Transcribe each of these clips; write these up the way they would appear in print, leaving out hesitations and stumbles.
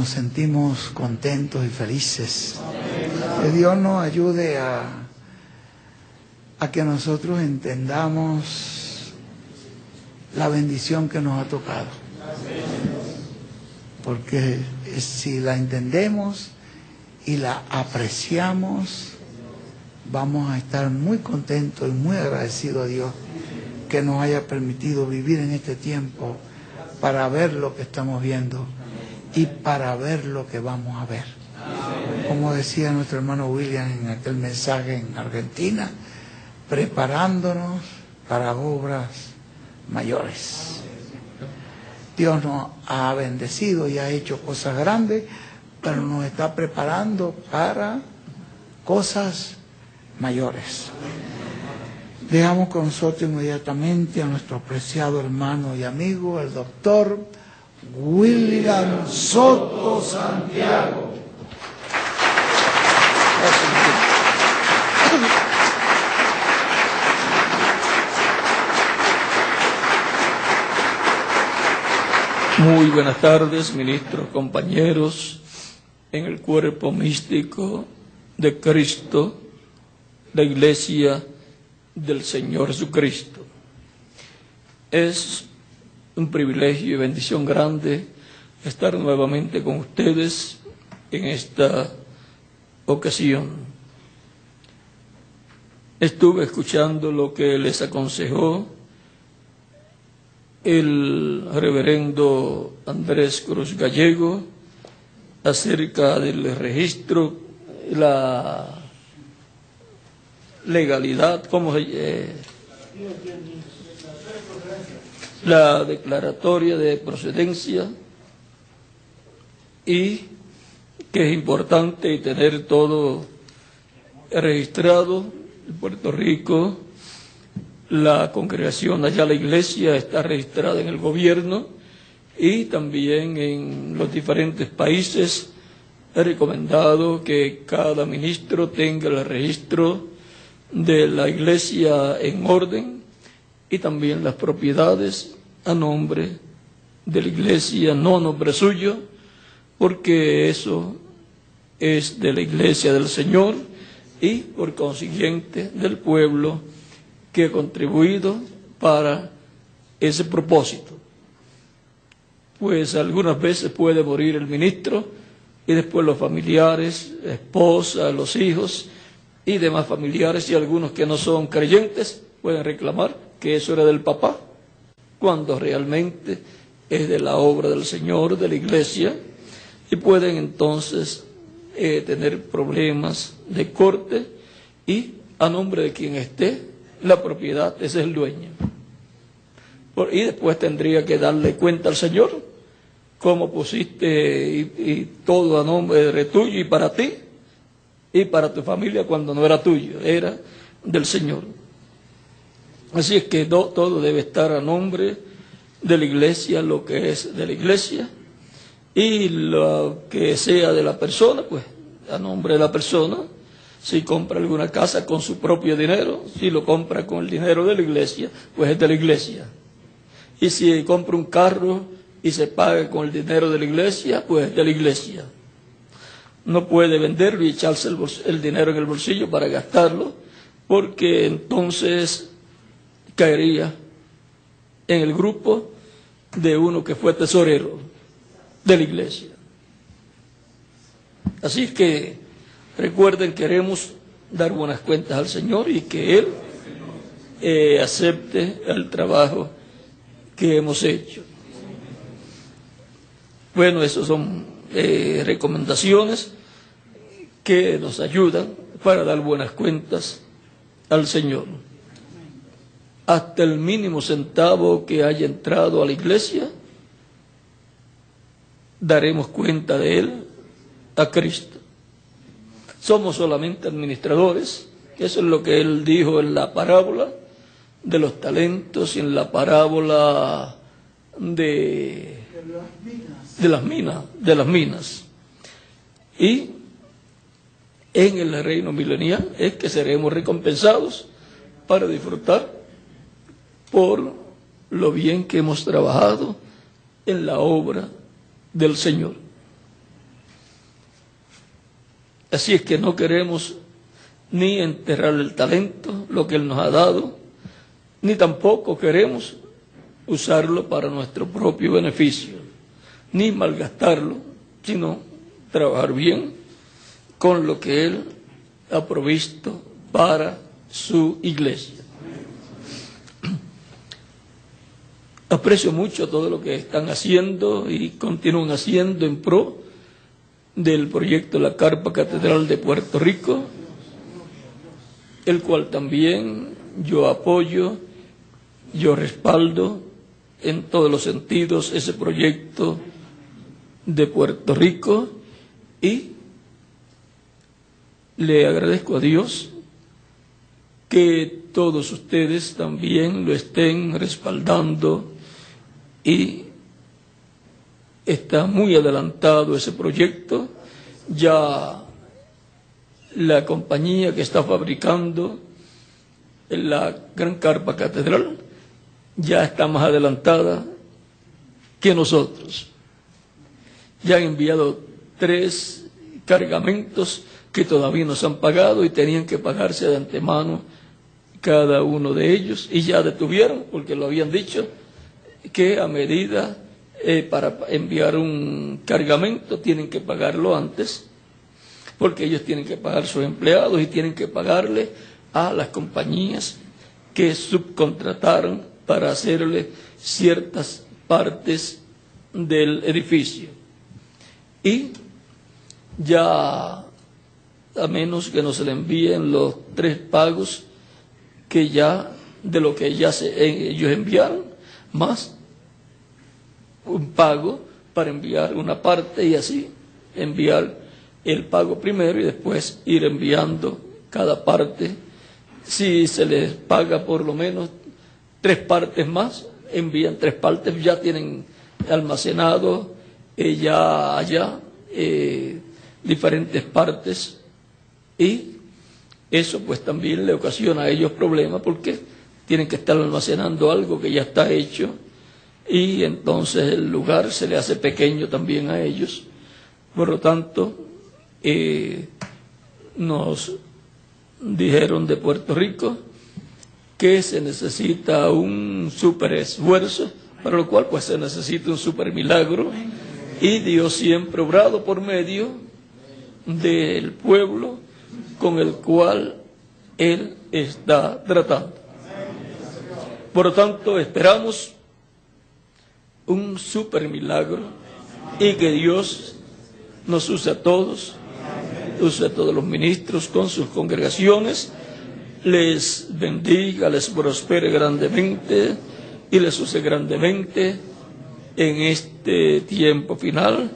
nos sentimos contentos y felices. Que Dios nos ayude a que nosotros entendamos la bendición que nos ha tocado. Porque si la entendemos y la apreciamos, vamos a estar muy contentos y muy agradecidos a Dios que nos haya permitido vivir en este tiempo para ver lo que estamos viendo y para ver lo que vamos a ver. Como decía nuestro hermano William en aquel mensaje en Argentina, preparándonos para obras mayores. Dios nos ha bendecido y ha hecho cosas grandes, pero nos está preparando para cosas mayores. Dejamos con nosotros inmediatamente a nuestro apreciado hermano y amigo, el doctor William Soto Santiago. Muy buenas tardes, ministros, compañeros, en el cuerpo místico de Cristo, la Iglesia del Señor Jesucristo. Es un privilegio y bendición grande estar nuevamente con ustedes en esta ocasión. Estuve escuchando lo que les aconsejó el reverendo Andrés Cruz Gallego acerca del registro, la legalidad, la declaratoria de procedencia, y que es importante tener todo registrado. En Puerto Rico, la congregación, allá la iglesia, está registrada en el gobierno, y también en los diferentes países he recomendado que cada ministro tenga el registro de la iglesia en orden y también las propiedades a nombre de la iglesia, no a nombre suyo, porque eso es de la iglesia del Señor y por consiguiente del pueblo que ha contribuido para ese propósito. Pues algunas veces puede morir el ministro y después los familiares, la esposa, los hijos y demás familiares, y algunos que no son creyentes pueden reclamar que eso era del papá, cuando realmente es de la obra del Señor, de la iglesia, y pueden entonces tener problemas de corte, y a nombre de quien esté la propiedad, ese es el dueño. Y después tendría que darle cuenta al Señor cómo pusiste y todo a nombre de tuyo y para ti y para tu familia, cuando no era tuyo, era del Señor. Así es que todo debe estar a nombre de la iglesia, lo que es de la iglesia, y lo que sea de la persona, pues a nombre de la persona. Si compra alguna casa con su propio dinero, si lo compra con el dinero de la iglesia, pues es de la iglesia. Y si compra un carro y se paga con el dinero de la iglesia, pues es de la iglesia. No puede venderlo y echarse el dinero en el bolsillo para gastarlo, porque entonces caería en el grupo de uno que fue tesorero de la iglesia. Así que recuerden, queremos dar buenas cuentas al Señor y que Él acepte el trabajo que hemos hecho. Bueno, esas son recomendaciones que nos ayudan para dar buenas cuentas al Señor. Hasta el mínimo centavo que haya entrado a la iglesia, daremos cuenta de él a Cristo. Somos solamente administradores. Eso es lo que él dijo en la parábola de los talentos y en la parábola de las minas. Y en el reino milenial es que seremos recompensados para disfrutar por lo bien que hemos trabajado en la obra del Señor. Así es que no queremos ni enterrar el talento, lo que Él nos ha dado, ni tampoco queremos usarlo para nuestro propio beneficio, ni malgastarlo, sino trabajar bien con lo que Él ha provisto para su iglesia. Aprecio mucho todo lo que están haciendo y continúan haciendo en pro del proyecto La Carpa Catedral de Puerto Rico, el cual también yo apoyo, yo respaldo en todos los sentidos ese proyecto de Puerto Rico, y le agradezco a Dios que todos ustedes también lo estén respaldando, y está muy adelantado ese proyecto. Ya la compañía que está fabricando la Gran Carpa Catedral ya está más adelantada que nosotros. Ya han enviado 3 cargamentos que todavía no se han pagado y tenían que pagarse de antemano cada uno de ellos, y ya detuvieron porque lo habían dicho que a medida para enviar un cargamento tienen que pagarlo antes, porque ellos tienen que pagar a sus empleados y tienen que pagarle a las compañías que subcontrataron para hacerle ciertas partes del edificio. Y ya, a menos que no se le envíen los 3 pagos que ya, de lo que ya ellos enviaron, más un pago para enviar una parte, y así enviar el pago primero y después ir enviando cada parte. Si se les paga por lo menos 3 partes más, envían 3 partes, ya tienen almacenado ya allá diferentes partes, y eso pues también le ocasiona a ellos problemas porque tienen que estar almacenando algo que ya está hecho, y entonces el lugar se le hace pequeño también a ellos. Por lo tanto, nos dijeron de Puerto Rico que se necesita un super esfuerzo, para lo cual pues se necesita un super milagro, y Dios siempre obrado por medio del pueblo con el cual Él está tratando. Por lo tanto, esperamos un super milagro, y que Dios nos use a todos, use a todos los ministros con sus congregaciones, les bendiga, les prospere grandemente y les use grandemente en este tiempo final,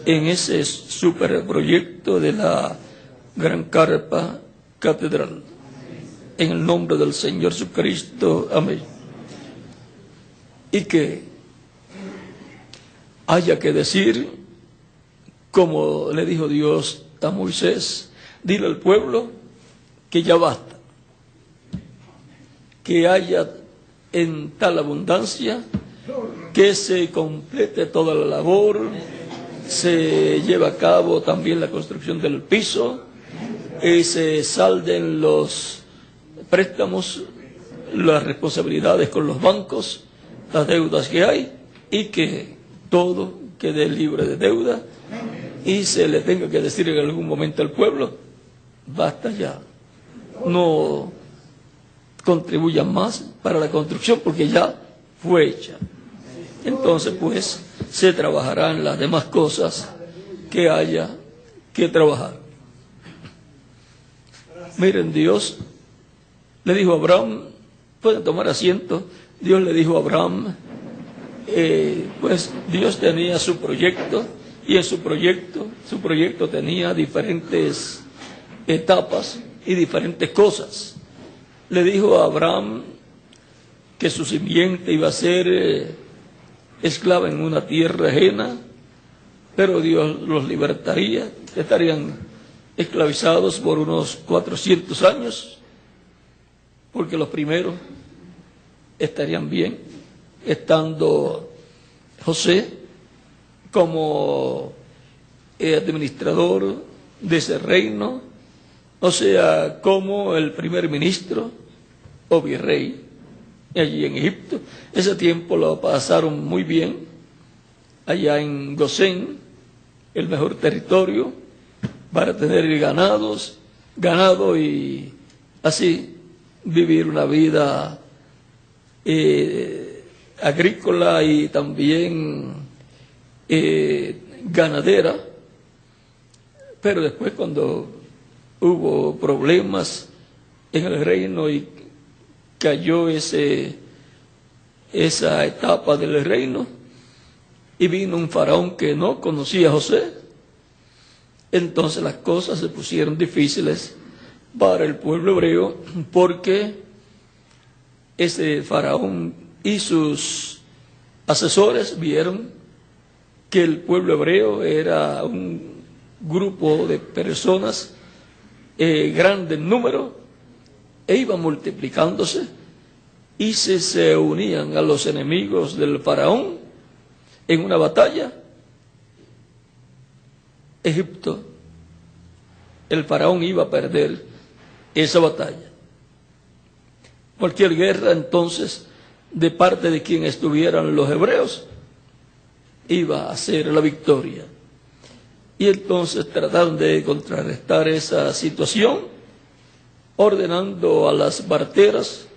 en ese super proyecto de la Gran Carpa Catedral. En el nombre del Señor Jesucristo, amén. Y que haya que decir, como le dijo Dios a Moisés, dile al pueblo que ya basta, que haya en tal abundancia que se complete toda la labor, se lleva a cabo también la construcción del piso, se salden los préstamos, las responsabilidades con los bancos, las deudas que hay, y que todo quede libre de deuda, y se le tenga que decir en algún momento al pueblo, basta ya, no contribuyan más para la construcción porque ya fue hecha. Entonces pues se trabajará en las demás cosas que haya que trabajar. Miren, Dios le dijo a Abraham, pueden tomar asiento, Dios le dijo a Abraham, pues Dios tenía su proyecto, y en su proyecto tenía diferentes etapas y diferentes cosas. Le dijo a Abraham que su simiente iba a ser esclava en una tierra ajena, pero Dios los libertaría, estarían esclavizados por unos 400 años, porque los primeros estarían bien, estando José como administrador de ese reino, o sea, como el primer ministro o virrey allí en Egipto. Ese tiempo lo pasaron muy bien allá en Gosén, el mejor territorio para tener ganado y así vivir una vida agrícola y también ganadera. Pero después, cuando hubo problemas en el reino y cayó esa etapa del reino y vino un faraón que no conocía a José, entonces las cosas se pusieron difíciles para el pueblo hebreo, porque ese faraón y sus asesores vieron que el pueblo hebreo era un grupo de personas grande en número e iba multiplicándose, y si se unían a los enemigos del faraón en una batalla, Egipto, el faraón iba a perder esa batalla. Cualquier guerra entonces de parte de quien estuvieran los hebreos iba a ser la victoria. Y entonces trataron de contrarrestar esa situación, ordenando a las parteras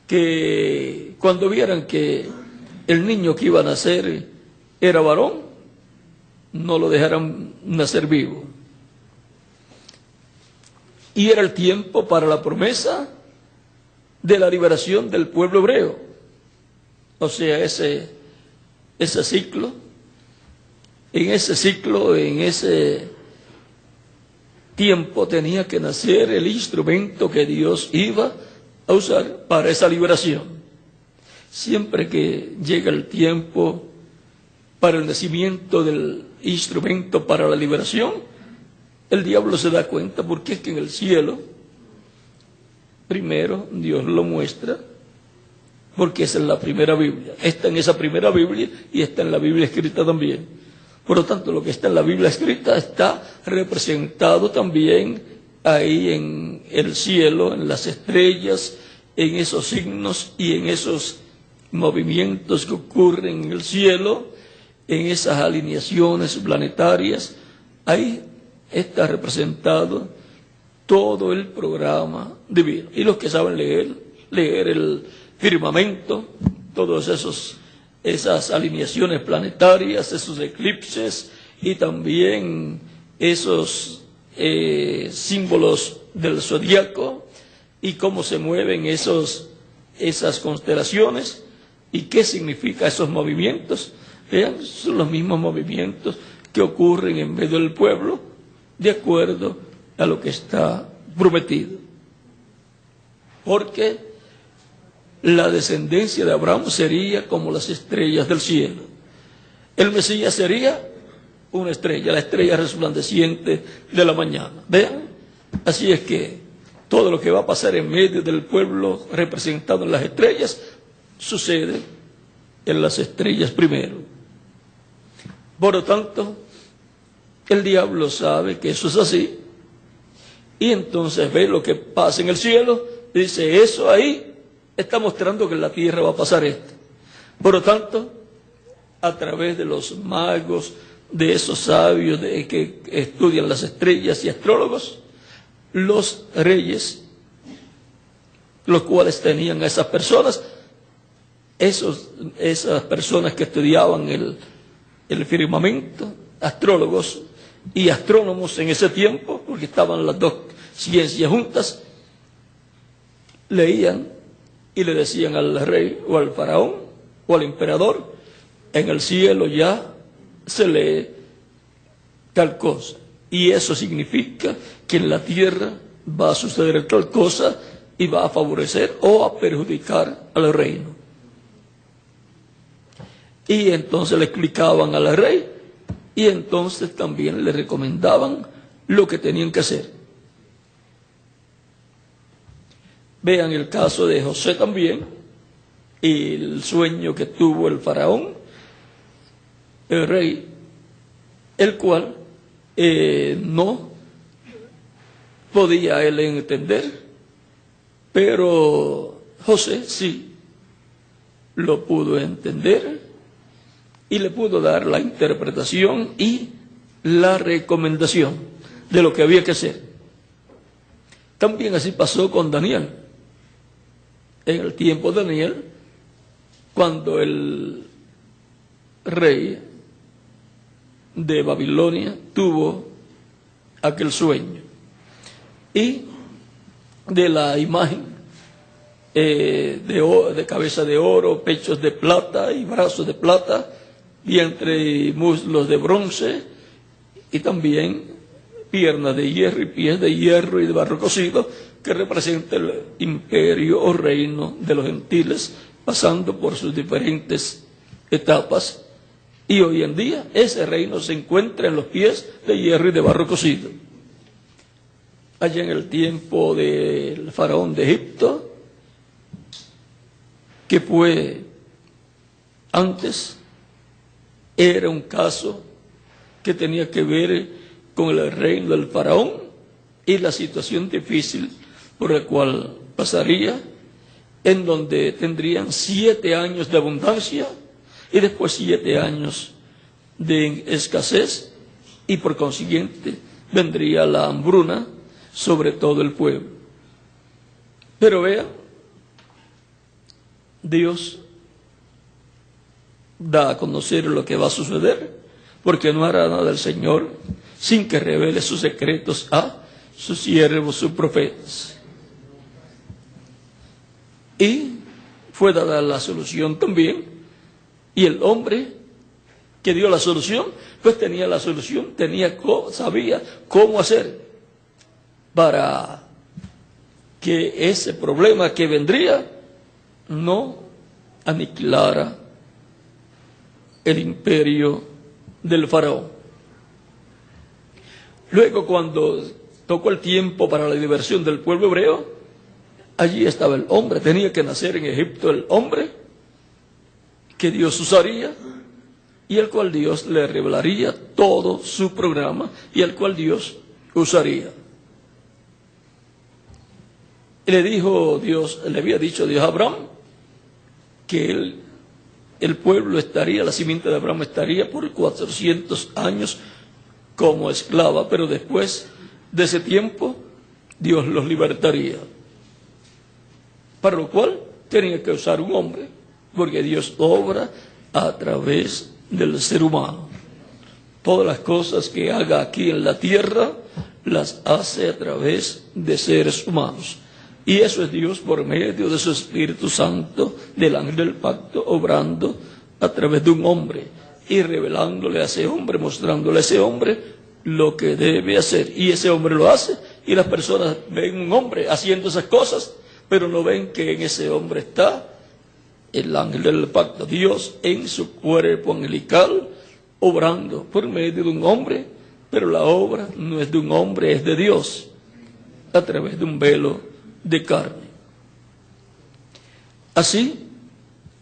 que cuando vieran que el niño que iba a nacer era varón, no lo dejaran nacer vivo. Y era el tiempo para la promesa de la liberación del pueblo hebreo. O sea, ese ciclo, en ese tiempo tenía que nacer el instrumento que Dios iba a usar para esa liberación. Siempre que llega el tiempo para el nacimiento del instrumento para la liberación, el diablo se da cuenta, porque es que en el cielo, primero Dios lo muestra, porque esa es la primera Biblia. Está en esa primera Biblia y está en la Biblia escrita también. Por lo tanto, lo que está en la Biblia escrita está representado también ahí en el cielo, en las estrellas, en esos signos y en esos movimientos que ocurren en el cielo, en esas alineaciones planetarias. Ahí está representado todo el programa divino. Y los que saben leer el firmamento, todos esas alineaciones planetarias, esos eclipses y también esos símbolos del zodiaco y cómo se mueven esas constelaciones y qué significa esos movimientos. Vean, son los mismos movimientos que ocurren en medio del pueblo, de acuerdo a lo que está prometido. Porque la descendencia de Abraham sería como las estrellas del cielo. El Mesías sería una estrella, la estrella resplandeciente de la mañana. Vean, así es que todo lo que va a pasar en medio del pueblo representado en las estrellas, sucede en las estrellas primero. Por lo tanto, el diablo sabe que eso es así, y entonces ve lo que pasa en el cielo y dice, eso ahí está mostrando que en la tierra va a pasar esto. Por lo tanto, a través de los magos, de esos sabios que estudian las estrellas y astrólogos, los reyes, los cuales tenían a esas personas, esas personas que estudiaban el firmamento, astrólogos y astrónomos en ese tiempo, porque estaban las dos ciencias juntas, leían y le decían al rey o al faraón o al emperador, en el cielo ya se lee tal cosa, y eso significa que en la tierra va a suceder tal cosa y va a favorecer o a perjudicar al reino. Y entonces le explicaban al rey, y entonces también le recomendaban lo que tenían que hacer. Vean el caso de José también, y el sueño que tuvo el faraón, el rey, el cual no podía él entender, pero José sí lo pudo entender y le pudo dar la interpretación y la recomendación de lo que había que hacer. También así pasó con Daniel. En el tiempo de Daniel, cuando el rey de Babilonia tuvo aquel sueño y de la imagen de cabeza de oro, pechos de plata y brazos de plata, vientre y muslos de bronce, y también piernas de hierro y pies de hierro y de barro cocido, que representa el imperio o reino de los gentiles, pasando por sus diferentes etapas. Y hoy en día ese reino se encuentra en los pies de hierro y de barro cocido. Allá en el tiempo del faraón de Egipto, que fue antes, era un caso que tenía que ver con el reino del faraón y la situación difícil por la cual pasaría, en donde tendrían 7 años de abundancia y después 7 años de escasez, y por consiguiente vendría la hambruna sobre todo el pueblo. Pero vean, Dios da a conocer lo que va a suceder, porque no hará nada el Señor sin que revele sus secretos a sus siervos, sus profetas. Y fue dada la solución también, y el hombre que dio la solución, pues tenía la solución, sabía cómo hacer para que ese problema que vendría no aniquilara el imperio del faraón. Luego, cuando tocó el tiempo para la diversión del pueblo hebreo, allí estaba el hombre. Tenía que nacer en Egipto el hombre que Dios usaría y al cual Dios le revelaría todo su programa y al cual Dios usaría. Le había dicho Dios a Abraham que el pueblo estaría, la simiente de Abraham estaría por 400 años como esclava, pero después de ese tiempo Dios los libertaría. Para lo cual tenía que usar un hombre, porque Dios obra a través del ser humano. Todas las cosas que haga aquí en la tierra las hace a través de seres humanos. Y eso es Dios por medio de su Espíritu Santo, del ángel del pacto, obrando a través de un hombre y revelándole a ese hombre, mostrándole a ese hombre lo que debe hacer. Y ese hombre lo hace, y las personas ven un hombre haciendo esas cosas, pero no ven que en ese hombre está el ángel del pacto, Dios en su cuerpo angelical, obrando por medio de un hombre, pero la obra no es de un hombre, es de Dios, a través de un velo de carne. Así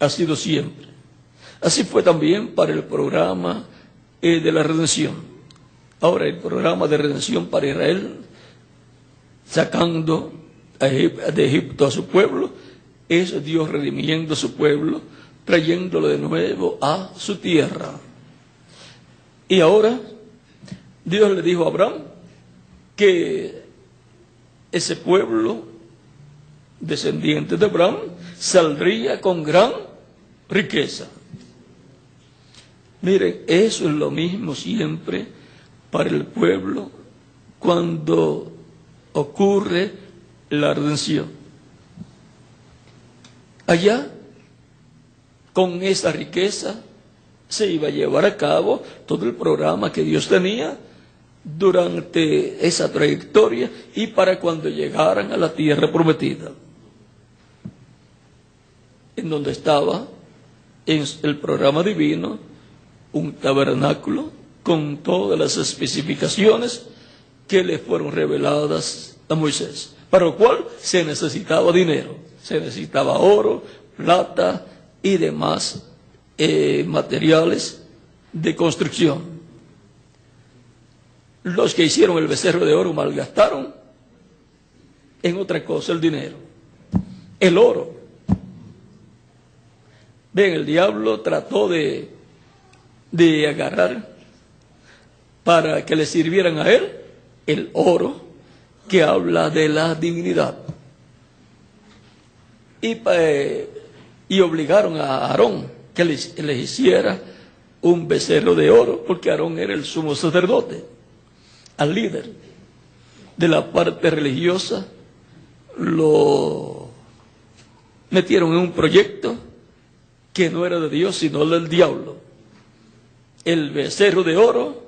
ha sido siempre. Así fue también para el programa de la redención. Ahora el programa de redención para Israel, sacando de Egipto a su pueblo, es Dios redimiendo a su pueblo, trayéndolo de nuevo a su tierra. Y ahora Dios le dijo a Abraham que ese pueblo descendiente de Abraham saldría con gran riqueza. Miren, eso es lo mismo siempre para el pueblo cuando ocurre la redención. Allá, con esa riqueza, se iba a llevar a cabo todo el programa que Dios tenía durante esa trayectoria y para cuando llegaran a la tierra prometida, en donde estaba en el programa divino un tabernáculo con todas las especificaciones que le fueron reveladas a Moisés, para lo cual se necesitaba dinero, se necesitaba oro, plata y demás materiales de construcción. Los que hicieron el becerro de oro malgastaron en otra cosa el dinero, el oro. Ven, el diablo trató de agarrar para que le sirvieran a él el oro que habla de la divinidad. Y obligaron a Aarón que les hiciera un becerro de oro, porque Aarón era el sumo sacerdote, al líder de la parte religiosa. Lo metieron en un proyecto que no era de Dios, sino del diablo. El becerro de oro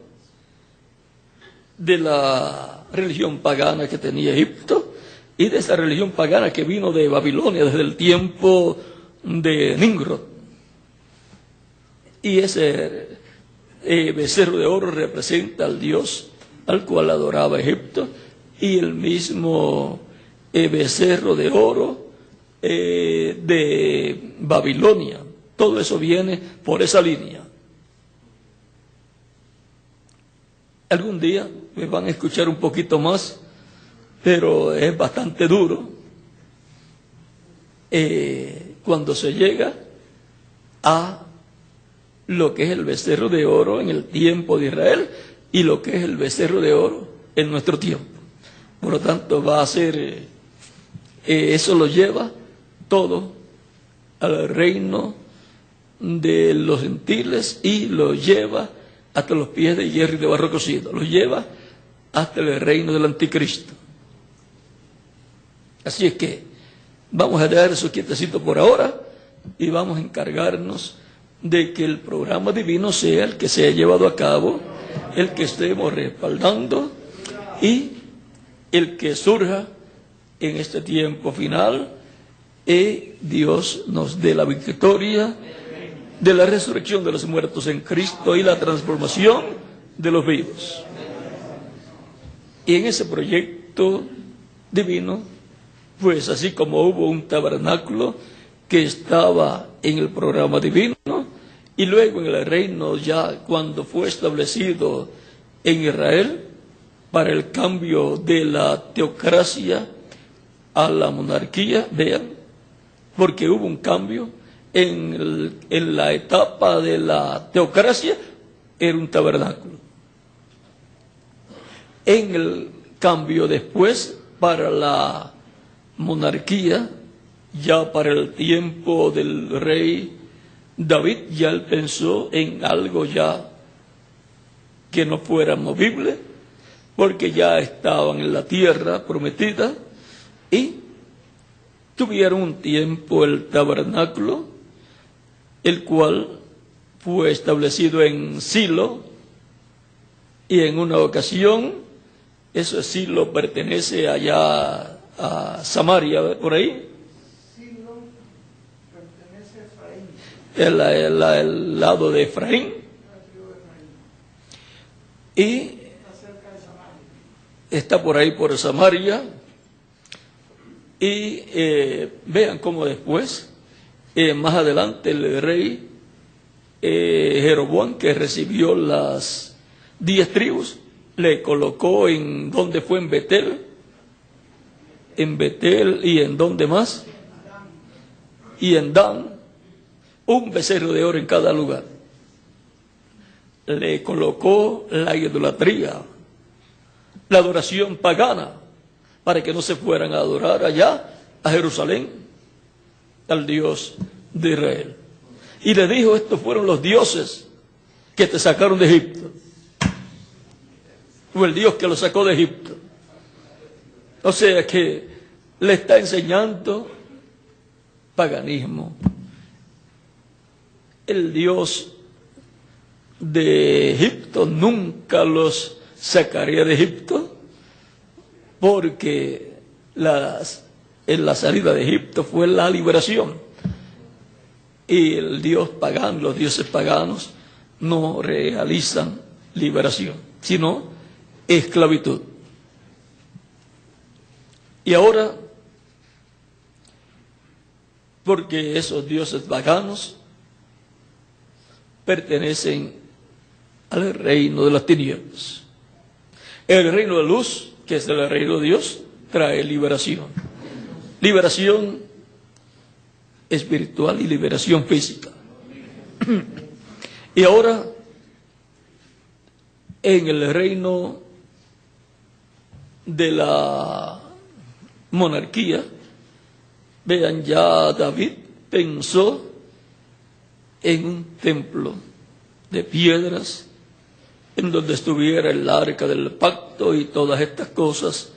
de la religión pagana que tenía Egipto y de esa religión pagana que vino de Babilonia desde el tiempo de Nimrod. Y ese becerro de oro representa al Dios al cual adoraba Egipto, y el mismo becerro de oro de Babilonia. Todo eso viene por esa línea. Algún día me van a escuchar un poquito más, pero es bastante duro cuando se llega a lo que es el becerro de oro en el tiempo de Israel y lo que es el becerro de oro en nuestro tiempo. Por lo tanto, va a ser, eso lo lleva todo al reino de los gentiles y lo lleva hasta los pies de hierro y de barro cocido, lo lleva hasta el reino del anticristo. Así es que vamos a dejar eso quietecito por ahora y vamos a encargarnos de que el programa divino sea el que se ha llevado a cabo, el que estemos respaldando y el que surja en este tiempo final, y Dios nos dé la victoria de la resurrección de los muertos en Cristo y la transformación de los vivos. Y en ese proyecto divino, pues así como hubo un tabernáculo que estaba en el programa divino, y luego en el reino ya cuando fue establecido en Israel, para el cambio de la teocracia a la monarquía, vean, porque hubo un cambio en la etapa de la teocracia, era un tabernáculo. En el cambio después para la monarquía, ya para el tiempo del rey David, ya él pensó en algo ya que no fuera movible, porque ya estaban en la tierra prometida y tuvieron un tiempo el tabernáculo, el cual fue establecido en Silo, y en una ocasión, ese Silo pertenece allá a Samaria, por ahí. Silo pertenece a Efraín. El lado de Efraín. Y está por ahí por Samaria. Y vean cómo después, más adelante, el rey Jeroboam, que recibió las 10 tribus, le colocó en donde fue en Betel y en donde más, y en Dan, un becerro de oro en cada lugar. Le colocó la idolatría, la adoración pagana, para que no se fueran a adorar allá a Jerusalén, al Dios de Israel. Y le dijo, estos fueron los dioses que te sacaron de Egipto. O el Dios que los sacó de Egipto. O sea que le está enseñando paganismo. El Dios de Egipto nunca los sacaría de Egipto, porque en la salida de Egipto fue la liberación. Y el Dios pagano, los dioses paganos, no realizan liberación, sino esclavitud. Y ahora, porque esos dioses paganos pertenecen al reino de las tinieblas. El reino de luz, que es el reino de Dios, trae liberación. Liberación espiritual y liberación física. Y ahora, en el reino de la monarquía, vean, ya David pensó en un templo de piedras en donde estuviera el arca del pacto y todas estas cosas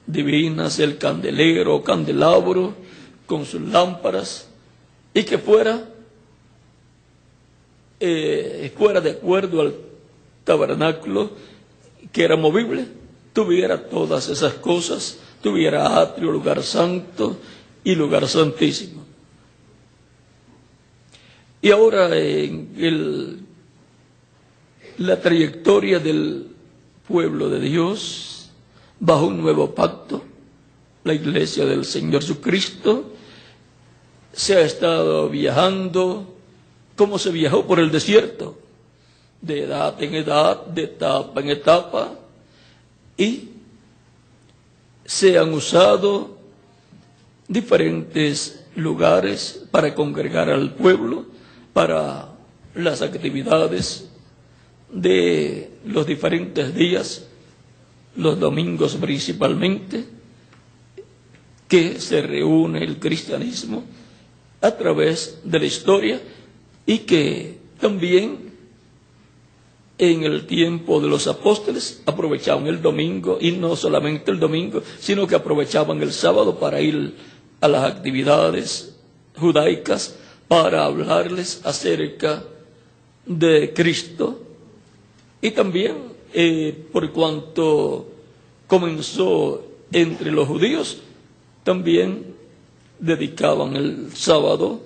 divinas, el candelero, candelabro con sus lámparas, y que fuera de acuerdo al tabernáculo, que era movible, tuviera todas esas cosas, tuviera atrio, lugar santo y lugar santísimo. Y ahora en la trayectoria del pueblo de Dios, bajo un nuevo pacto, la iglesia del Señor Jesucristo, se ha estado viajando como se viajó por el desierto, de edad en edad, de etapa en etapa, y se han usado diferentes lugares para congregar al pueblo, para las actividades de los diferentes días, los domingos principalmente, que se reúne el cristianismo a través de la historia, y que también en el tiempo de los apóstoles aprovechaban el domingo, y no solamente el domingo, sino que aprovechaban el sábado para ir a las actividades judaicas, para hablarles acerca de Cristo. Y también, por cuanto comenzó entre los judíos, también dedicaban el sábado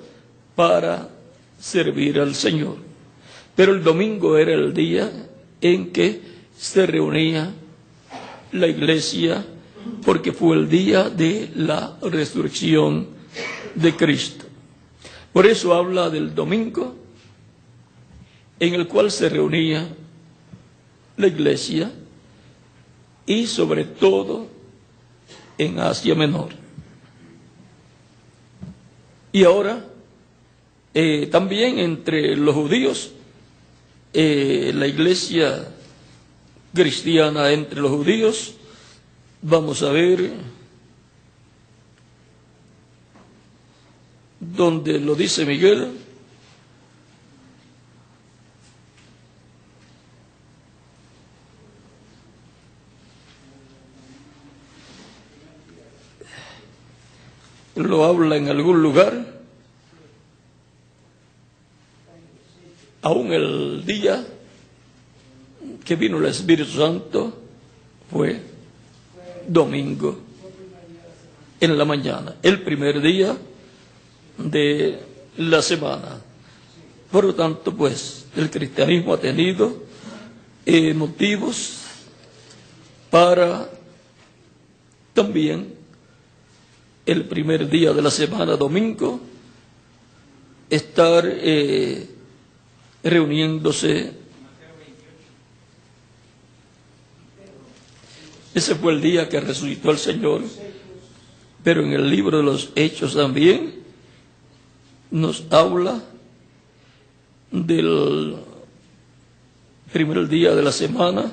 para servir al Señor. Pero el domingo era el día en que se reunía la iglesia, porque fue el día de la resurrección de Cristo. Por eso habla del domingo en el cual se reunía la iglesia, y sobre todo en Asia Menor. Y ahora también entre los judíos, la iglesia cristiana entre los judíos, vamos a ver donde lo dice Miguel. Lo habla en algún lugar. Aún el día que vino el Espíritu Santo fue domingo en la mañana, el primer día de la semana. Por lo tanto, pues, el cristianismo ha tenido motivos para también el primer día de la semana, domingo, estar reuniéndose. Ese fue el día que resucitó el Señor, pero en el libro de los Hechos también nos habla del primer día de la semana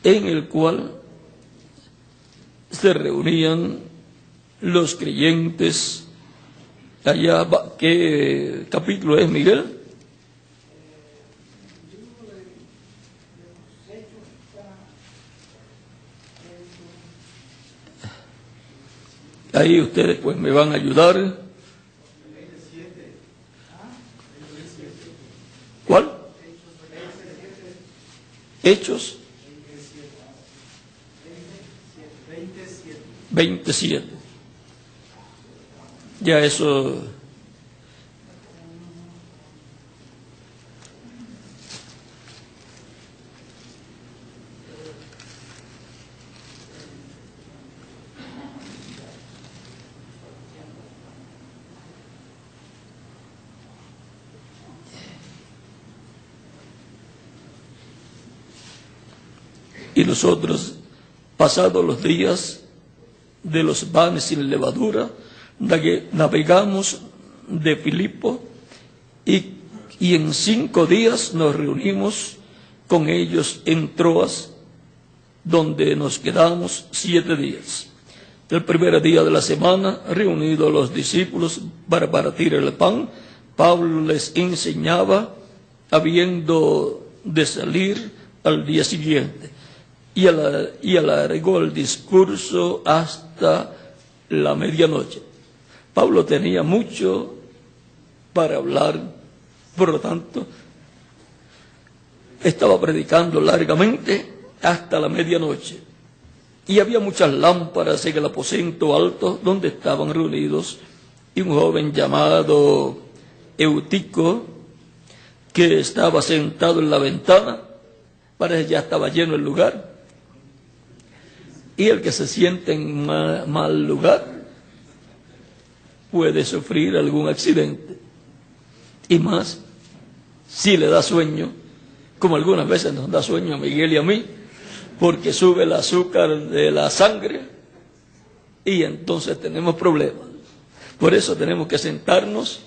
en el cual se reunían los creyentes. Allá, ¿qué capítulo es, Miguel? Ahí ustedes pues me van a ayudar. ¿Cuál? Hechos 27. Ya eso. Y nosotros, pasados los días de los panes sin levadura, navegamos de Filipo y en 5 días nos reunimos con ellos en Troas, donde nos quedamos 7 días. El primer día de la semana, reunidos los discípulos para partir el pan, Pablo les enseñaba, habiendo de salir al día siguiente, y alargó el discurso hasta la medianoche. Pablo tenía mucho para hablar, por lo tanto, estaba predicando largamente hasta la medianoche. Y había muchas lámparas en el aposento alto donde estaban reunidos, y un joven llamado Eutico, que estaba sentado en la ventana, parece que ya estaba lleno el lugar. Y el que se siente en mal lugar puede sufrir algún accidente. Y más si le da sueño, como algunas veces nos da sueño a Miguel y a mí, porque sube el azúcar de la sangre y entonces tenemos problemas. Por eso tenemos que sentarnos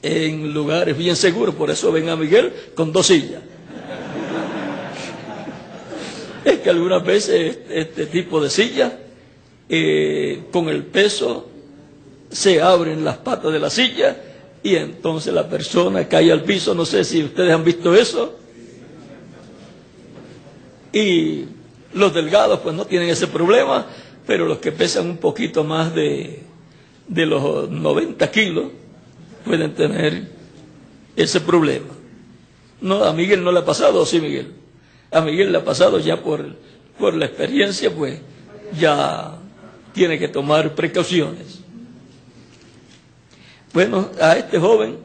en lugares bien seguros. Por eso ven a Miguel con 2 sillas. Es que algunas veces este tipo de sillas, con el peso, se abren las patas de la silla y entonces la persona cae al piso. No sé si ustedes han visto eso. Y los delgados pues no tienen ese problema, pero los que pesan un poquito más de los 90 kilos pueden tener ese problema. No, a Miguel no le ha pasado, ¿sí, Miguel? A Miguel le ha pasado ya por la experiencia, pues ya tiene que tomar precauciones. Bueno, a este joven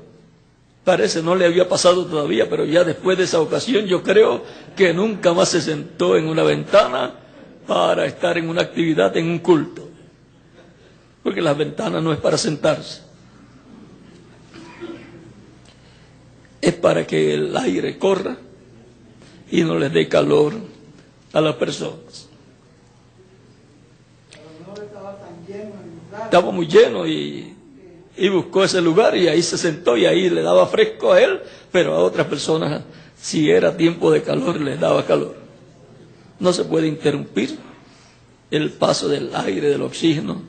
parece no le había pasado todavía, pero ya después de esa ocasión yo creo que nunca más se sentó en una ventana para estar en una actividad, en un culto. Porque las ventanas no es para sentarse. Es para que el aire corra y no les dé calor a las personas. Estaba muy lleno y buscó ese lugar y ahí se sentó y ahí le daba fresco a él, pero a otras personas, si era tiempo de calor, les daba calor. No se puede interrumpir el paso del aire, del oxígeno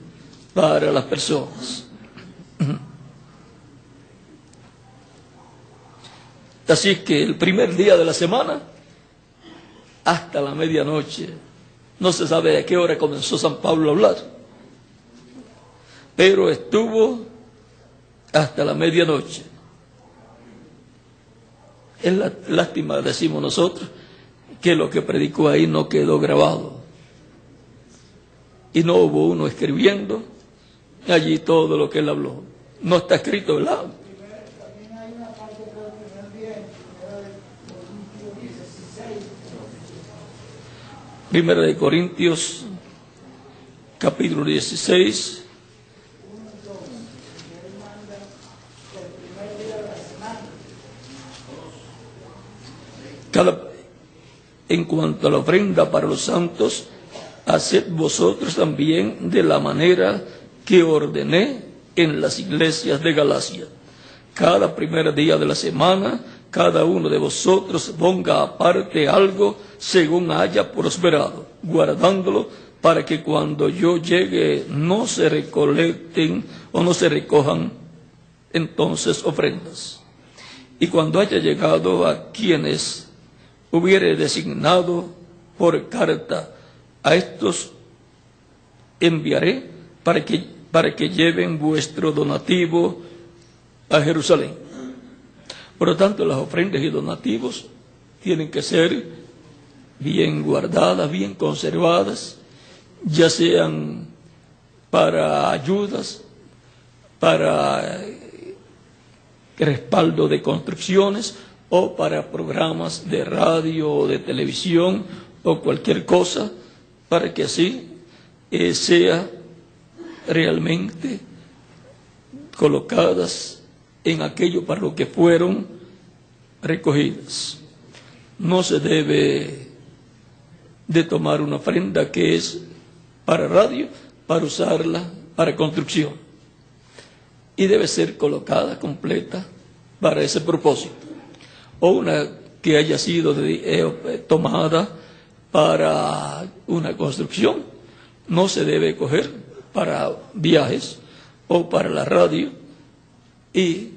para las personas. Así que el primer día de la semana, hasta la medianoche, no se sabe a qué hora comenzó San Pablo a hablar, pero estuvo hasta la medianoche. Es la lástima, decimos nosotros, que lo que predicó ahí no quedó grabado. Y no hubo uno escribiendo allí todo lo que él habló. No está escrito, ¿verdad? Primera de Corintios, capítulo 16. En cuanto a la ofrenda para los santos, haced vosotros también de la manera que ordené en las iglesias de Galacia. Cada primer día de la semana, cada uno de vosotros ponga aparte algo según haya prosperado, guardándolo para que cuando yo llegue no se recolecten o no se recojan entonces ofrendas. Y cuando haya llegado a quienes hubiere designado por carta, a estos enviaré para que lleven vuestro donativo a Jerusalén. Por lo tanto, las ofrendas y donativos tienen que ser bien guardadas, bien conservadas, ya sean para ayudas, para respaldo de construcciones o para programas de radio o de televisión o cualquier cosa, para que así sea realmente colocadas en aquello para lo que fueron recogidas. No se debe de tomar una ofrenda que es para radio, para usarla para construcción. Y debe ser colocada completa para ese propósito. O una que haya sido tomada para una construcción, no se debe coger para viajes o para la radio, y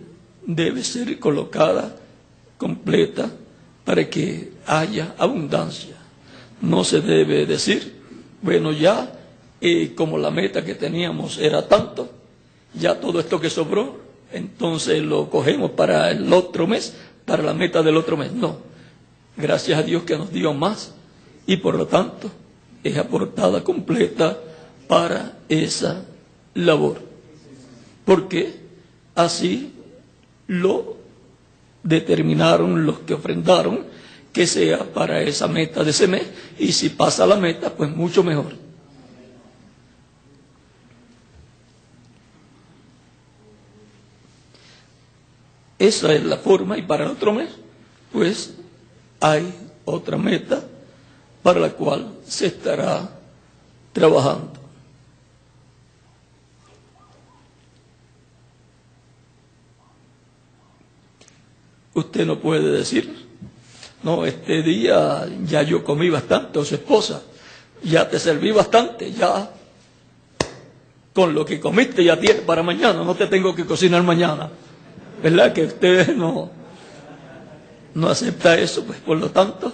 debe ser colocada completa para que haya abundancia. No se debe decir, bueno, ya como la meta que teníamos era tanto, ya todo esto que sobró, entonces lo cogemos para el otro mes, para la meta del otro mes. No, gracias a Dios que nos dio más, y por lo tanto es aportada completa para esa labor, porque así lo determinaron los que ofrendaron, que sea para esa meta de ese mes, y si pasa la meta, pues mucho mejor. Esa es la forma, y para el otro mes, pues hay otra meta para la cual se estará trabajando. Usted no puede decir, no, este día ya yo comí bastante, o su esposa, ya te serví bastante, ya con lo que comiste ya tienes para mañana, no te tengo que cocinar mañana. ¿Verdad que usted no acepta eso? Pues por lo tanto,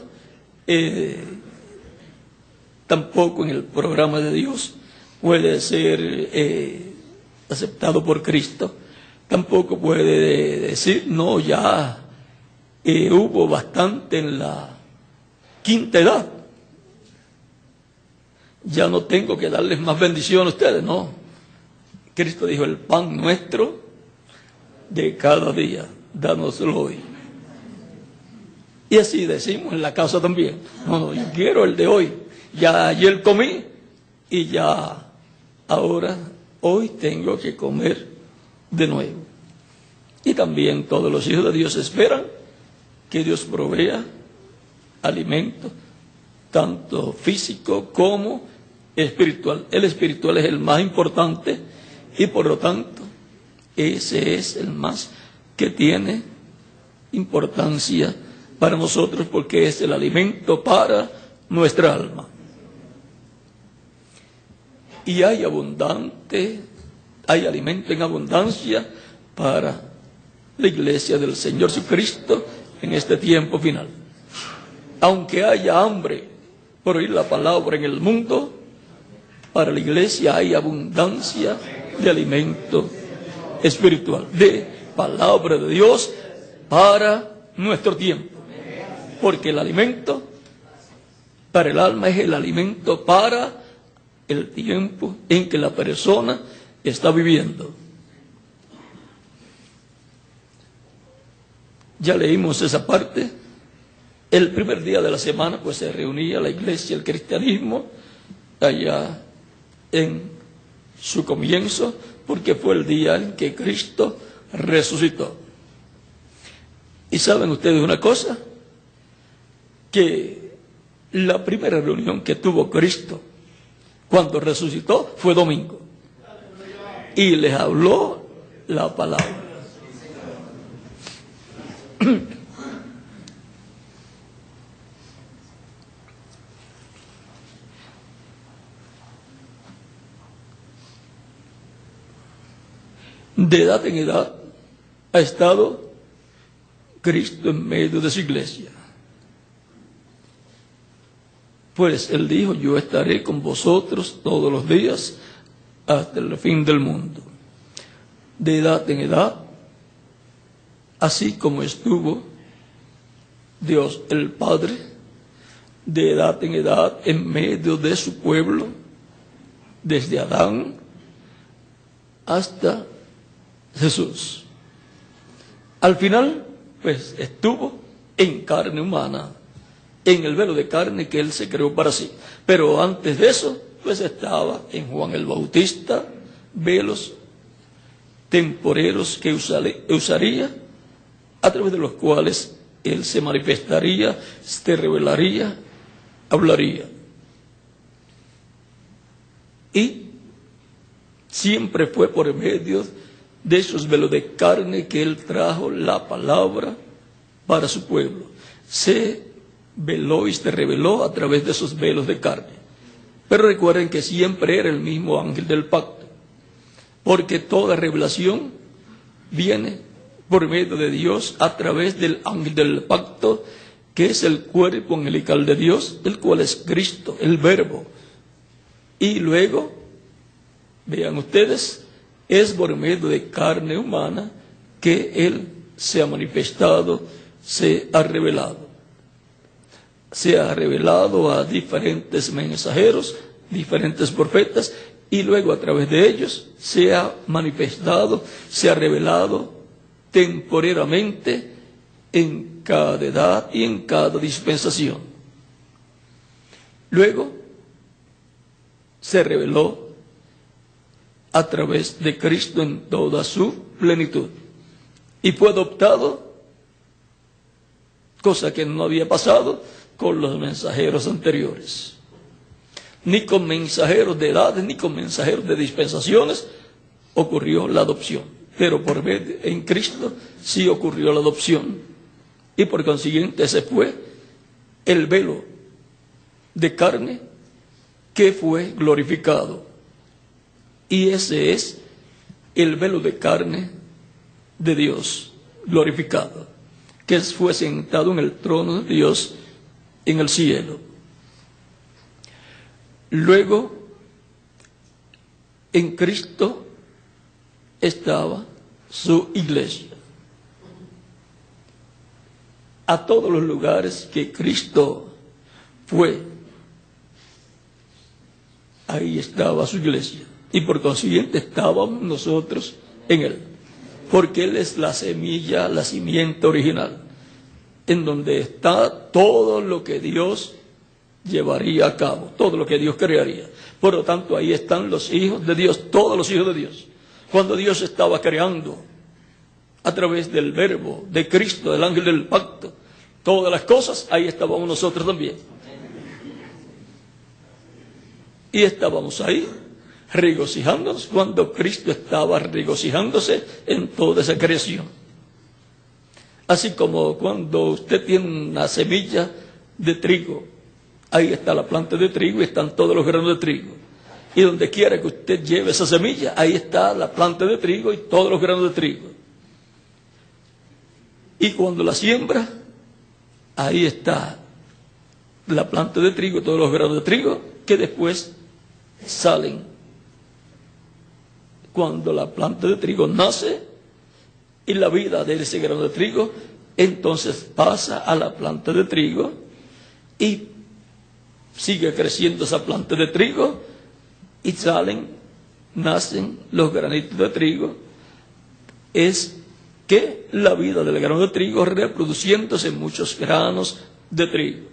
tampoco en el programa de Dios puede ser aceptado por Cristo. Tampoco puede decir, no, ya hubo bastante en la quinta edad, ya no tengo que darles más bendición a ustedes. No, Cristo dijo, el pan nuestro de cada día, dánoslo hoy. Y así decimos en la casa también, no, yo quiero el de hoy, ya ayer comí y ya ahora, hoy tengo que comer de nuevo. Y también todos los hijos de Dios esperan que Dios provea alimento, tanto físico como espiritual. El espiritual es el más importante, y por lo tanto ese es el más que tiene importancia para nosotros, porque es el alimento para nuestra alma. Y hay alimento en abundancia para la iglesia del Señor Jesucristo en este tiempo final. Aunque haya hambre por oír la palabra en el mundo, para la iglesia hay abundancia de alimento espiritual, de palabra de Dios para nuestro tiempo. Porque el alimento para el alma es el alimento para el tiempo en que la persona está viviendo. Ya leímos esa parte. El primer día de la semana pues se reunía la iglesia, el cristianismo, allá en su comienzo, porque fue el día en que Cristo resucitó. Y saben ustedes una cosa, que la primera reunión que tuvo Cristo cuando resucitó fue domingo, y les habló la palabra. De edad en edad ha estado Cristo en medio de su iglesia. Pues Él dijo, yo estaré con vosotros todos los días hasta el fin del mundo. De edad en edad, así como estuvo Dios el Padre, de edad en edad en medio de su pueblo, desde Adán hasta Jesús. Al final, pues estuvo en carne humana, en el velo de carne que Él se creó para sí. Pero antes de eso, pues estaba en Juan el Bautista, velos temporeros que usaría, a través de los cuales Él se manifestaría, se revelaría, hablaría. Y siempre fue por medio de esos velos de carne que Él trajo la palabra para su pueblo. Se veló y se reveló a través de esos velos de carne. Pero recuerden que siempre era el mismo ángel del pacto, porque toda revelación viene por medio de Dios a través del ángel del pacto, que es el cuerpo angelical de Dios, el cual es Cristo, el Verbo. Y luego, vean ustedes, es por medio de carne humana que Él se ha manifestado, se ha revelado. Se ha revelado a diferentes mensajeros, diferentes profetas, y luego a través de ellos se ha manifestado, se ha revelado temporalmente en cada edad y en cada dispensación. Luego se reveló a través de Cristo en toda su plenitud y fue adoptado, cosa que no había pasado con los mensajeros anteriores, ni con mensajeros de edades, ni con mensajeros de dispensaciones ocurrió la adopción, pero por medio en Cristo sí ocurrió la adopción, y por consiguiente ese fue el velo de carne que fue glorificado, y ese es el velo de carne de Dios glorificado, que fue sentado en el trono de Dios en el cielo. Luego, en Cristo estaba su iglesia. A todos los lugares que Cristo fue, ahí estaba su iglesia. Y por consiguiente estábamos nosotros en Él. Porque Él es la semilla, la simiente original, en donde está todo lo que Dios llevaría a cabo, todo lo que Dios crearía. Por lo tanto, ahí están los hijos de Dios, todos los hijos de Dios. Cuando Dios estaba creando a través del Verbo, de Cristo, del ángel del pacto, todas las cosas, ahí estábamos nosotros también. Y estábamos ahí regocijándonos cuando Cristo estaba regocijándose en toda esa creación. Así como cuando usted tiene una semilla de trigo, ahí está la planta de trigo y están todos los granos de trigo. Y donde quiera que usted lleve esa semilla, ahí está la planta de trigo y todos los granos de trigo. Y cuando la siembra, ahí está la planta de trigo y todos los granos de trigo que después salen. Cuando la planta de trigo nace y la vida de ese grano de trigo, entonces pasa a la planta de trigo y sigue creciendo esa planta de trigo y nacen los granitos de trigo. Es que la vida del grano de trigo reproduciéndose en muchos granos de trigo.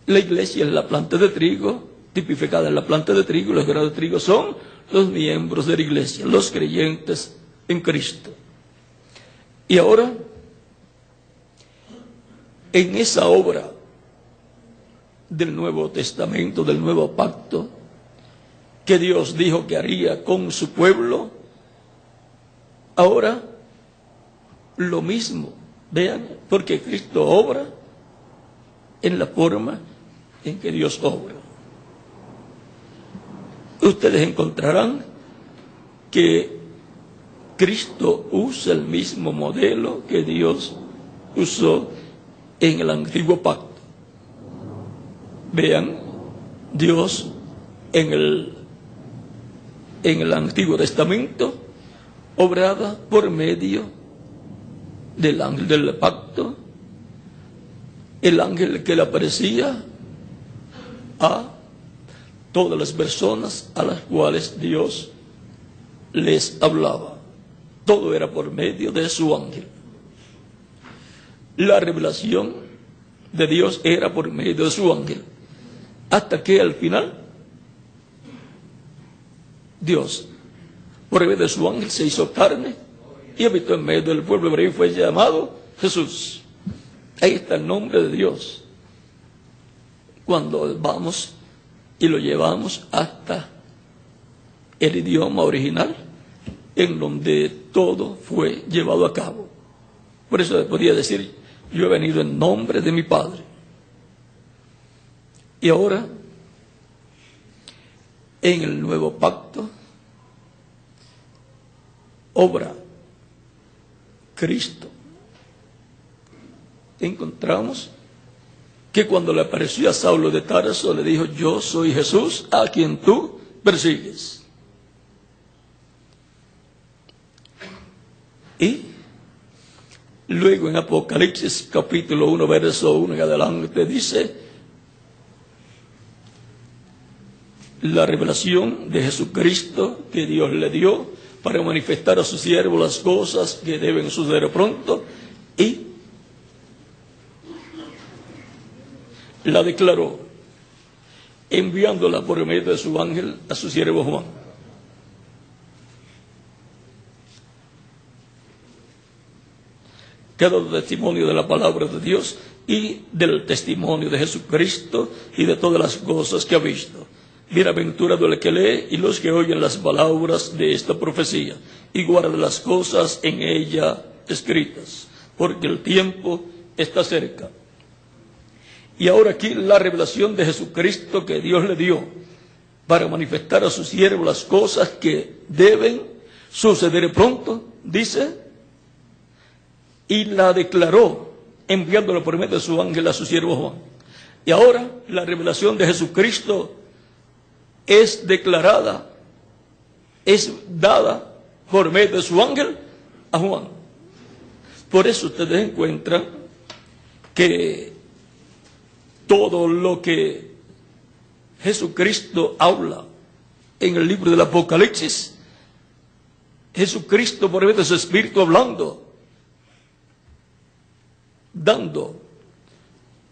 La iglesia es la planta de trigo, tipificada en la planta de trigo, y los granos de trigo son los miembros de la iglesia, los creyentes en Cristo. Y ahora, en esa obra del Nuevo Testamento, del Nuevo Pacto, que Dios dijo que haría con su pueblo, ahora lo mismo, vean, porque Cristo obra en la forma en que Dios obra. Ustedes encontrarán que Cristo usa el mismo modelo que Dios usó en el antiguo pacto. Vean, Dios en el Antiguo Testamento obraba por medio del ángel del pacto, el ángel que le aparecía a todas las personas a las cuales Dios les hablaba. Todo era por medio de su ángel. La revelación de Dios era por medio de su ángel. Hasta que al final, Dios, por medio de su ángel, se hizo carne y habitó en medio del pueblo hebreo y fue llamado Jesús. Ahí está el nombre de Dios. Cuando vamos y lo llevamos hasta el idioma original en donde todo fue llevado a cabo. Por eso podía decir, yo he venido en nombre de mi Padre. Y ahora, en el nuevo pacto, obra Cristo. Encontramos que cuando le apareció a Saulo de Tarso, le dijo, yo soy Jesús a quien tú persigues. Y luego en Apocalipsis capítulo 1, verso 1 en adelante, dice, la revelación de Jesucristo que Dios le dio para manifestar a sus siervos las cosas que deben suceder pronto, y la declaró, enviándola por medio de su ángel a su siervo Juan. Que ha dado testimonio de la palabra de Dios y del testimonio de Jesucristo y de todas las cosas que ha visto. Bienaventurado el que lee y los que oyen las palabras de esta profecía y guardan las cosas en ella escritas, porque el tiempo está cerca. Y ahora aquí la revelación de Jesucristo que Dios le dio para manifestar a sus siervos las cosas que deben suceder pronto, dice, y la declaró enviándola por medio de su ángel a su siervo Juan. Y ahora la revelación de Jesucristo es declarada, es dada por medio de su ángel a Juan. Por eso ustedes encuentran que todo lo que Jesucristo habla en el libro del Apocalipsis, Jesucristo por medio de su Espíritu hablando, dando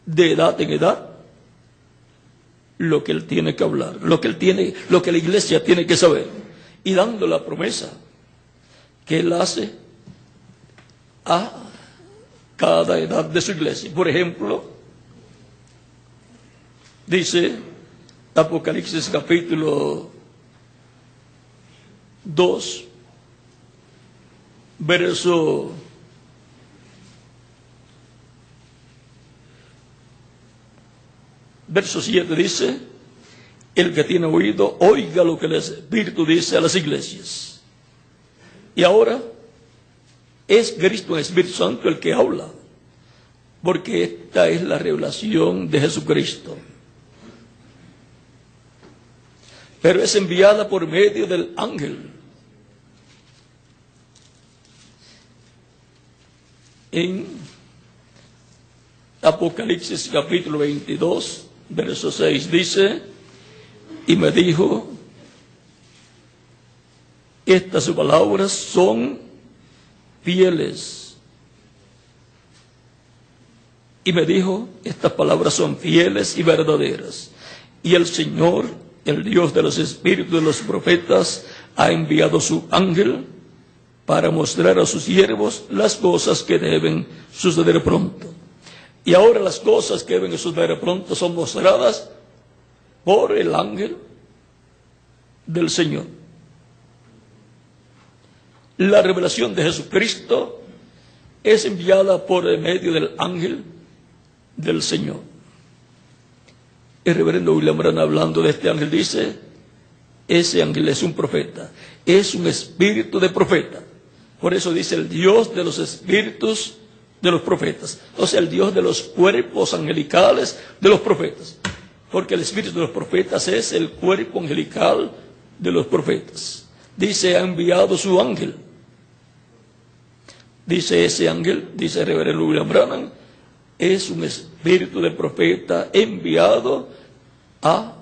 de edad en edad lo que él tiene que hablar, lo que la iglesia tiene que saber, y dando la promesa que él hace a cada edad de su iglesia. Por ejemplo, dice Apocalipsis capítulo 2, verso 7 dice, el que tiene oído, oiga lo que el Espíritu dice a las iglesias. Y ahora es Cristo, el Espíritu Santo, el que habla, porque esta es la revelación de Jesucristo. Pero es enviada por medio del ángel. En Apocalipsis capítulo 22, verso 6 dice, y me dijo, estas palabras son fieles. Y me dijo, estas palabras son fieles y verdaderas. Y el Señor, el Dios de los espíritus de los profetas, ha enviado su ángel para mostrar a sus siervos las cosas que deben suceder pronto. Y ahora las cosas que deben suceder pronto son mostradas por el ángel del Señor. La revelación de Jesucristo es enviada por el medio del ángel del Señor. El reverendo William Branham, hablando de este ángel, dice, ese ángel es un profeta, es un espíritu de profeta. Por eso dice el Dios de los espíritus de los profetas, o sea, el Dios de los cuerpos angelicales de los profetas, porque el espíritu de los profetas es el cuerpo angelical de los profetas. Dice, ha enviado su ángel. Dice ese ángel, dice el reverendo William Branham, es un espíritu de profeta enviado a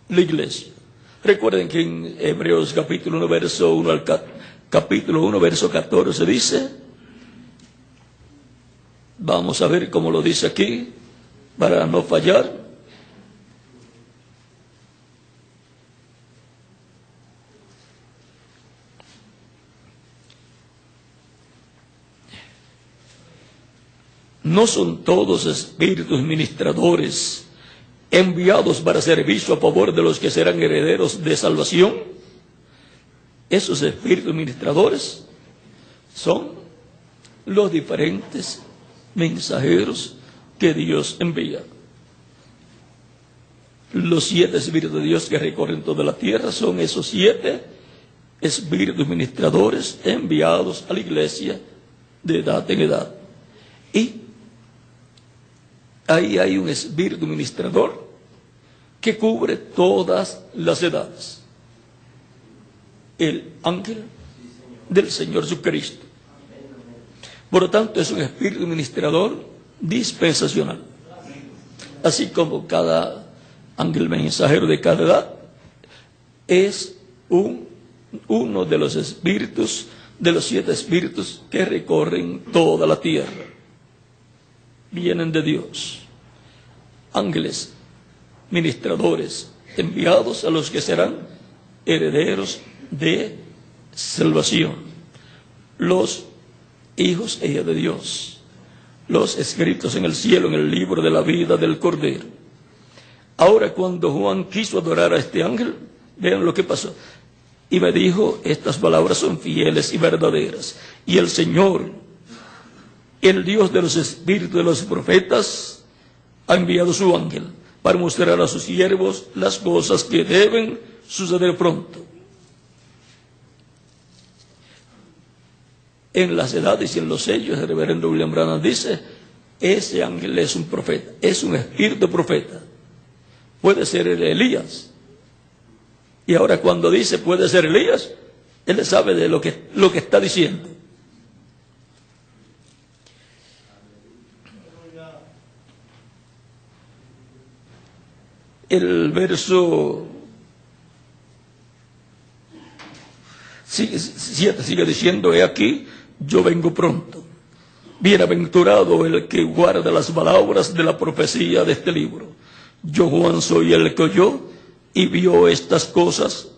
la iglesia. Recuerden que en Hebreos capítulo 1, verso 1 al capítulo 1, verso 14 dice, vamos a ver cómo lo dice aquí, para no fallar. No son todos espíritus ministradores enviados para servicio a favor de los que serán herederos de salvación. Esos espíritus ministradores son los diferentes mensajeros que Dios envía. Los 7 espíritus de Dios que recorren toda la tierra son esos 7 espíritus ministradores enviados a la iglesia de edad en edad. Y ahí hay un espíritu ministrador que cubre todas las edades. El ángel del Señor Jesucristo. Por lo tanto, es un espíritu ministrador dispensacional. Así como cada ángel mensajero de cada edad es uno de los espíritus, de los 7 espíritus que recorren toda la tierra. Vienen de Dios. Ángeles ministradores enviados a los que serán herederos de salvación. Los hijos e hijas de Dios, los escritos en el cielo en el libro de la vida del Cordero. Ahora, cuando Juan quiso adorar a este ángel, vean lo que pasó. Y me dijo, estas palabras son fieles y verdaderas. Y el Señor, el Dios de los espíritus de los profetas, ha enviado su ángel para mostrar a sus siervos las cosas que deben suceder pronto. En las edades y en los sellos, el reverendo William Branham dice, ese ángel es un profeta, es un espíritu profeta. Puede ser el Elías. Y ahora cuando dice puede ser Elías, él sabe de lo que está diciendo. El verso 7 sigue diciendo, he aquí, yo vengo pronto. Bienaventurado el que guarda las palabras de la profecía de este libro. Yo, Juan, soy el que oyó y vio estas cosas,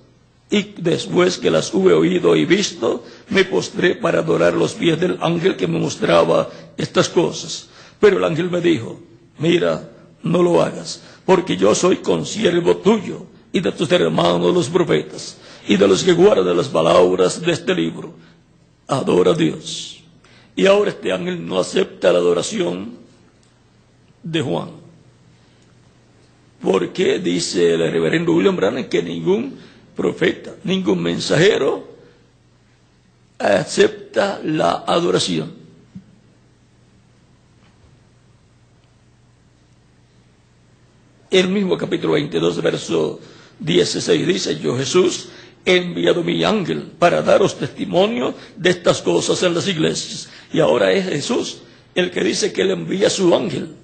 y después que las hube oído y visto, me postré para adorar los pies del ángel que me mostraba estas cosas. Pero el ángel me dijo, mira, no lo hagas, porque yo soy consiervo tuyo y de tus hermanos los profetas, y de los que guardan las palabras de este libro. Adora a Dios. Y ahora este ángel no acepta la adoración de Juan. Porque dice el reverendo William Branham que ningún profeta, ningún mensajero acepta la adoración. El mismo capítulo 22, verso 16 dice, yo Jesús he enviado mi ángel para daros testimonio de estas cosas en las iglesias. Y ahora es Jesús el que dice que él envía a su ángel.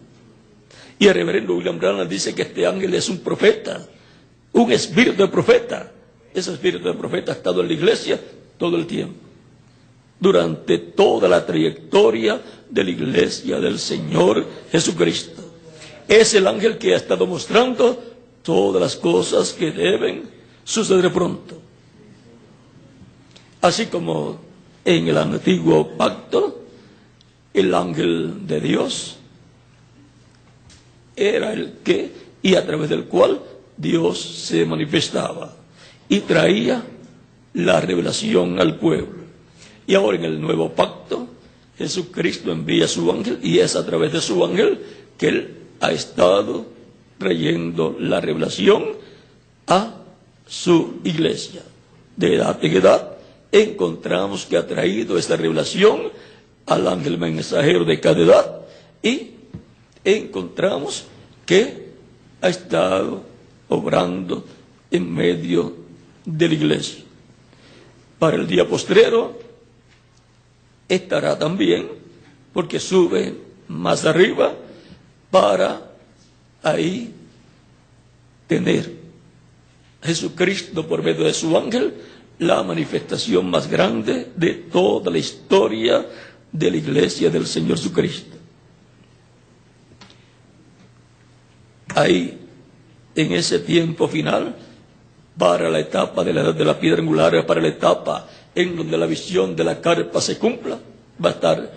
Y el reverendo William Branham dice que este ángel es un profeta, un espíritu de profeta. Ese espíritu de profeta ha estado en la iglesia todo el tiempo, durante toda la trayectoria de la iglesia del Señor Jesucristo. Es el ángel que ha estado mostrando todas las cosas que deben suceder pronto. Así como en el antiguo pacto, el ángel de Dios era el que, y a través del cual Dios se manifestaba y traía la revelación al pueblo. Y ahora en el nuevo pacto, Jesucristo envía a su ángel, y es a través de su ángel que él ha estado trayendo la revelación a su iglesia. De edad en edad encontramos que ha traído esta revelación al ángel mensajero de cada edad, y encontramos que ha estado obrando en medio de la iglesia. Para el día postrero estará también, porque sube más arriba para ahí tener Jesucristo por medio de su ángel la manifestación más grande de toda la historia de la iglesia del Señor Jesucristo. Ahí, en ese tiempo final, para la etapa de la edad de la piedra angular, para la etapa en donde la visión de la carpa se cumpla, va a estar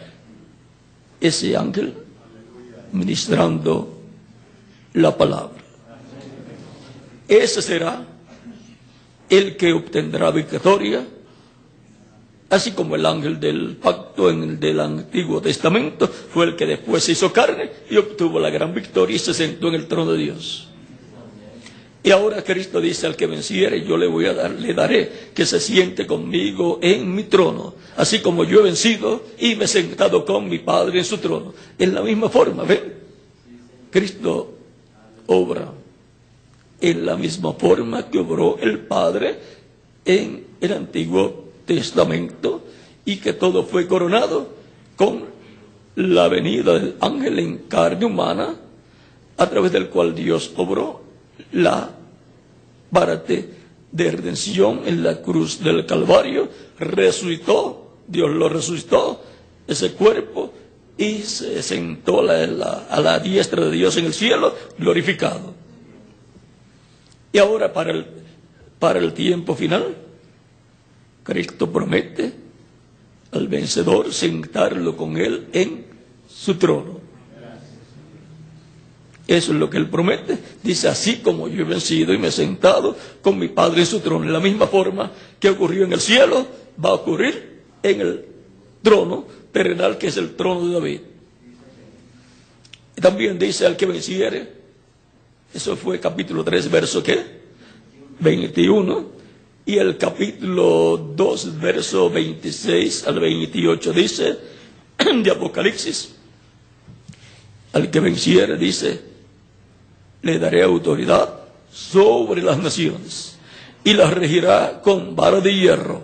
ese ángel ministrando la palabra. ese será el que obtendrá victoria, así como el ángel del pacto en el del Antiguo Testamento fue el que después se hizo carne y obtuvo la gran victoria y se sentó en el trono de Dios. Y ahora Cristo dice: al que venciere, yo le daré que se siente conmigo en mi trono, así como yo he vencido y me he sentado con mi Padre en su trono. En la misma forma, ¿ven? Cristo obra en la misma forma que obró el Padre en el Antiguo Testamento, y que todo fue coronado con la venida del ángel en carne humana, a través del cual Dios obró la parte de redención en la cruz del Calvario. Resucitó, Dios lo resucitó, ese cuerpo, y se sentó a la diestra de Dios en el cielo, glorificado. Y ahora para el tiempo final, Cristo promete al vencedor sentarlo con Él en su trono. Eso es lo que Él promete. Dice: así como yo he vencido y me he sentado con mi Padre en su trono. En la misma forma que ocurrió en el cielo, va a ocurrir en el trono terrenal, que es el trono de David. Y también dice: al que venciere, eso fue capítulo 3, verso ¿qué? 21. Y el capítulo 2, verso 26 al 28 dice, de Apocalipsis: al que venciere, dice, le daré autoridad sobre las naciones, y las regirá con vara de hierro,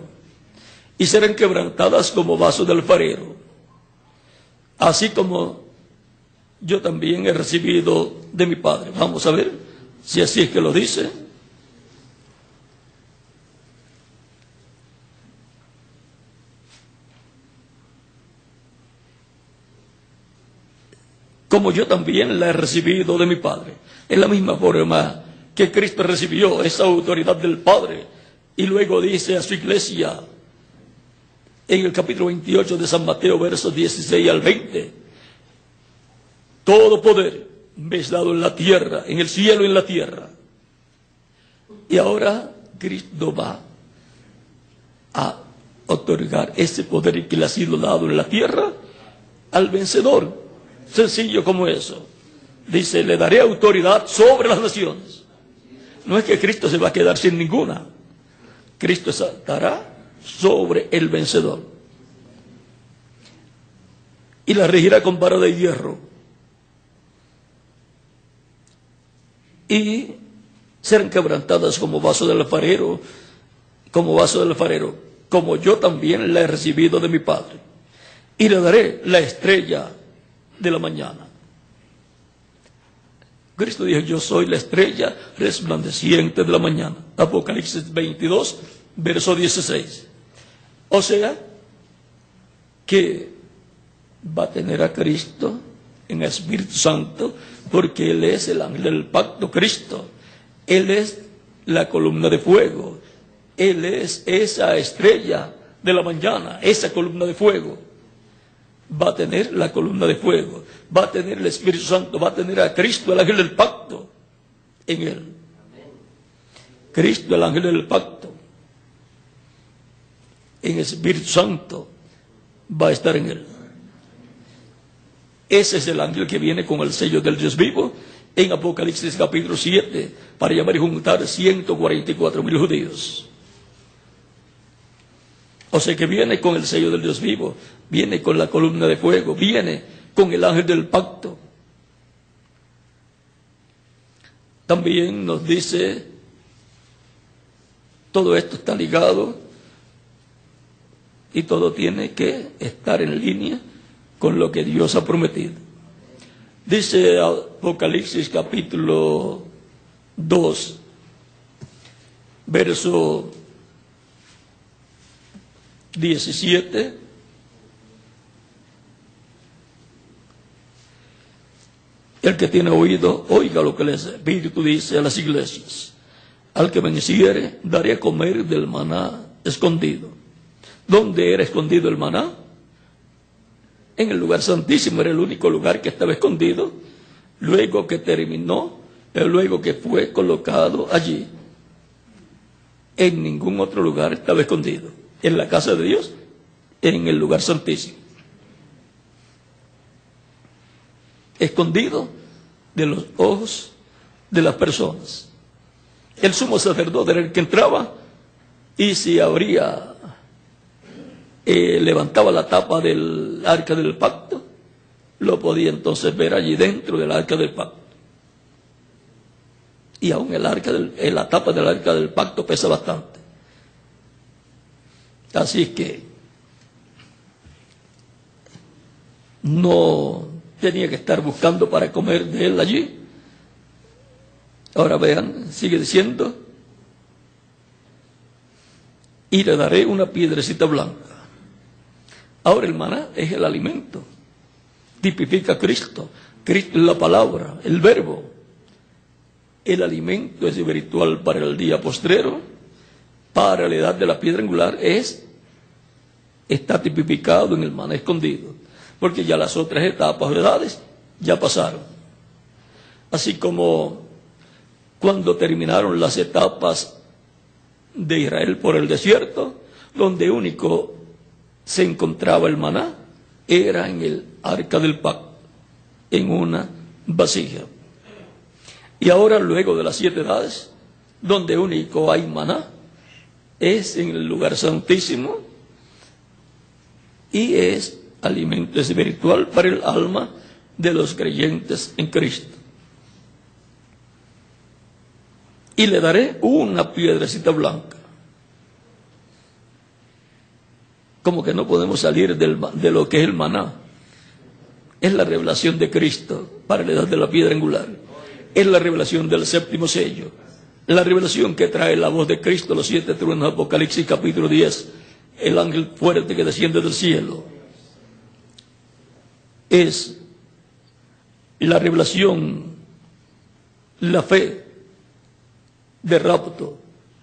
y serán quebrantadas como vasos de alfarero, así como yo también he recibido de mi Padre. Vamos a ver si así es que lo dice. Como yo también la he recibido de mi Padre. En la misma forma que Cristo recibió esa autoridad del Padre, y luego dice a su iglesia en el capítulo 28 de San Mateo, versos 16 al 20: todo poder me es dado en la tierra, en el cielo y en la tierra. Y ahora Cristo va a otorgar ese poder que le ha sido dado en la tierra al vencedor. Sencillo como eso. Dice: le daré autoridad sobre las naciones. No es que Cristo se va a quedar sin ninguna. Cristo estará sobre el vencedor. Y la regirá con vara de hierro. Y serán quebrantadas como vaso del alfarero, como yo también la he recibido de mi Padre. Y le daré la estrella de la mañana. Cristo dijo: yo soy la estrella resplandeciente de la mañana. Apocalipsis 22, verso 16. O sea, que va a tener a Cristo en el Espíritu Santo, porque Él es el ángel del pacto. Cristo, Él es la columna de fuego, Él es esa estrella de la mañana, esa columna de fuego. Va a tener la columna de fuego, va a tener el Espíritu Santo, va a tener a Cristo, el ángel del pacto, en Él. Cristo, el ángel del pacto, en el Espíritu Santo, va a estar en Él. Ese es el ángel que viene con el sello del Dios vivo en Apocalipsis capítulo 7, para llamar y juntar 144,000 judíos. O sea que viene con el sello del Dios vivo, viene con la columna de fuego, viene con el ángel del pacto. También nos dice, todo esto está ligado y todo tiene que estar en línea con lo que Dios ha prometido. Dice Apocalipsis capítulo 2, verso 17: el que tiene oído, oiga lo que el Espíritu dice a las iglesias. Al que venciere, daré a comer del maná escondido. ¿Dónde era escondido el maná? En el lugar santísimo, era el único lugar que estaba escondido. Luego que terminó pero luego que fue colocado allí, en ningún otro lugar estaba escondido. En la casa de Dios, en el lugar santísimo. Escondido de los ojos de las personas. El sumo sacerdote era el que entraba y si abría, levantaba la tapa del arca del pacto, lo podía entonces ver allí dentro del arca del pacto. Y aún la tapa del arca del pacto pesa bastante. Así es que no tenía que estar buscando para comer de él allí. Ahora vean, sigue diciendo, y le daré una piedrecita blanca. Ahora el maná es el alimento, tipifica a Cristo. Cristo es la palabra, el verbo. El alimento es espiritual para el día postrero, para la edad de la piedra angular, está tipificado en el maná escondido, porque ya las otras etapas o edades ya pasaron. Así como cuando terminaron las etapas de Israel por el desierto, donde único se encontraba el maná, era en el arca del pacto, en una vasija. Y ahora, luego de las 7 edades, donde único hay maná, es en el lugar santísimo y es alimento espiritual para el alma de los creyentes en Cristo. Y le daré una piedrecita blanca. Como que no podemos salir de lo que es el maná. Es la revelación de Cristo para la edad de la piedra angular. Es la revelación del 7º sello. La revelación que trae la voz de Cristo, los 7 truenos, Apocalipsis capítulo 10. El ángel fuerte que desciende del cielo. Es la revelación, la fe de rapto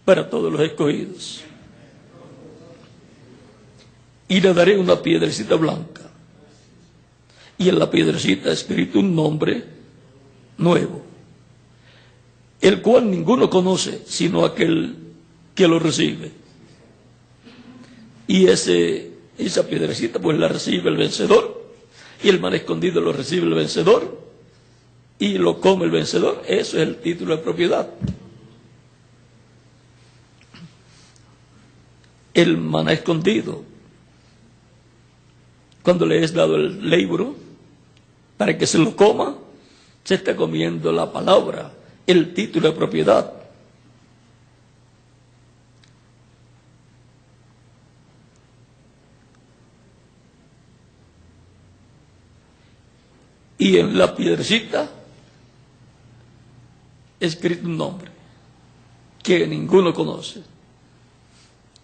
para todos los escogidos. Y le daré una piedrecita blanca. Y en la piedrecita escrito un nombre nuevo, el cual ninguno conoce sino aquel que lo recibe. Y esa piedrecita pues la recibe el vencedor, y el maná escondido lo recibe el vencedor, y lo come el vencedor. Eso es el título de propiedad. El maná escondido, cuando le es dado el libro para que se lo coma, se está comiendo la palabra, el título de propiedad. Y en la piedrecita escrito un nombre que ninguno conoce.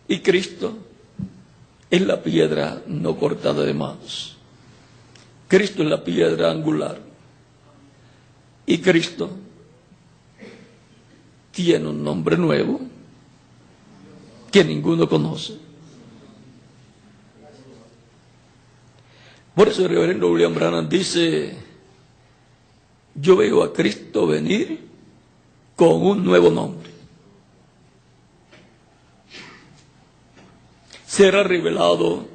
Y Cristo es la piedra no cortada de manos. Cristo es la piedra angular. Y Cristo tiene un nombre nuevo que ninguno conoce. Por eso el reverendo William Branham dice: yo veo a Cristo venir con un nuevo nombre. Será revelado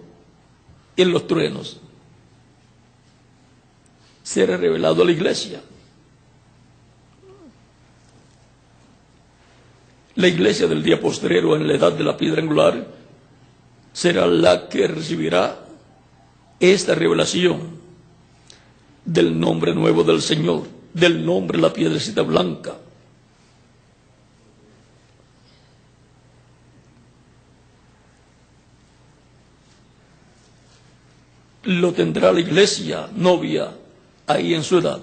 en los truenos. Será revelado a la iglesia. La iglesia del día postrero, en la edad de la piedra angular, será la que recibirá esta revelación del nombre nuevo del Señor, del nombre la piedrecita blanca. Lo tendrá la iglesia novia ahí en su edad.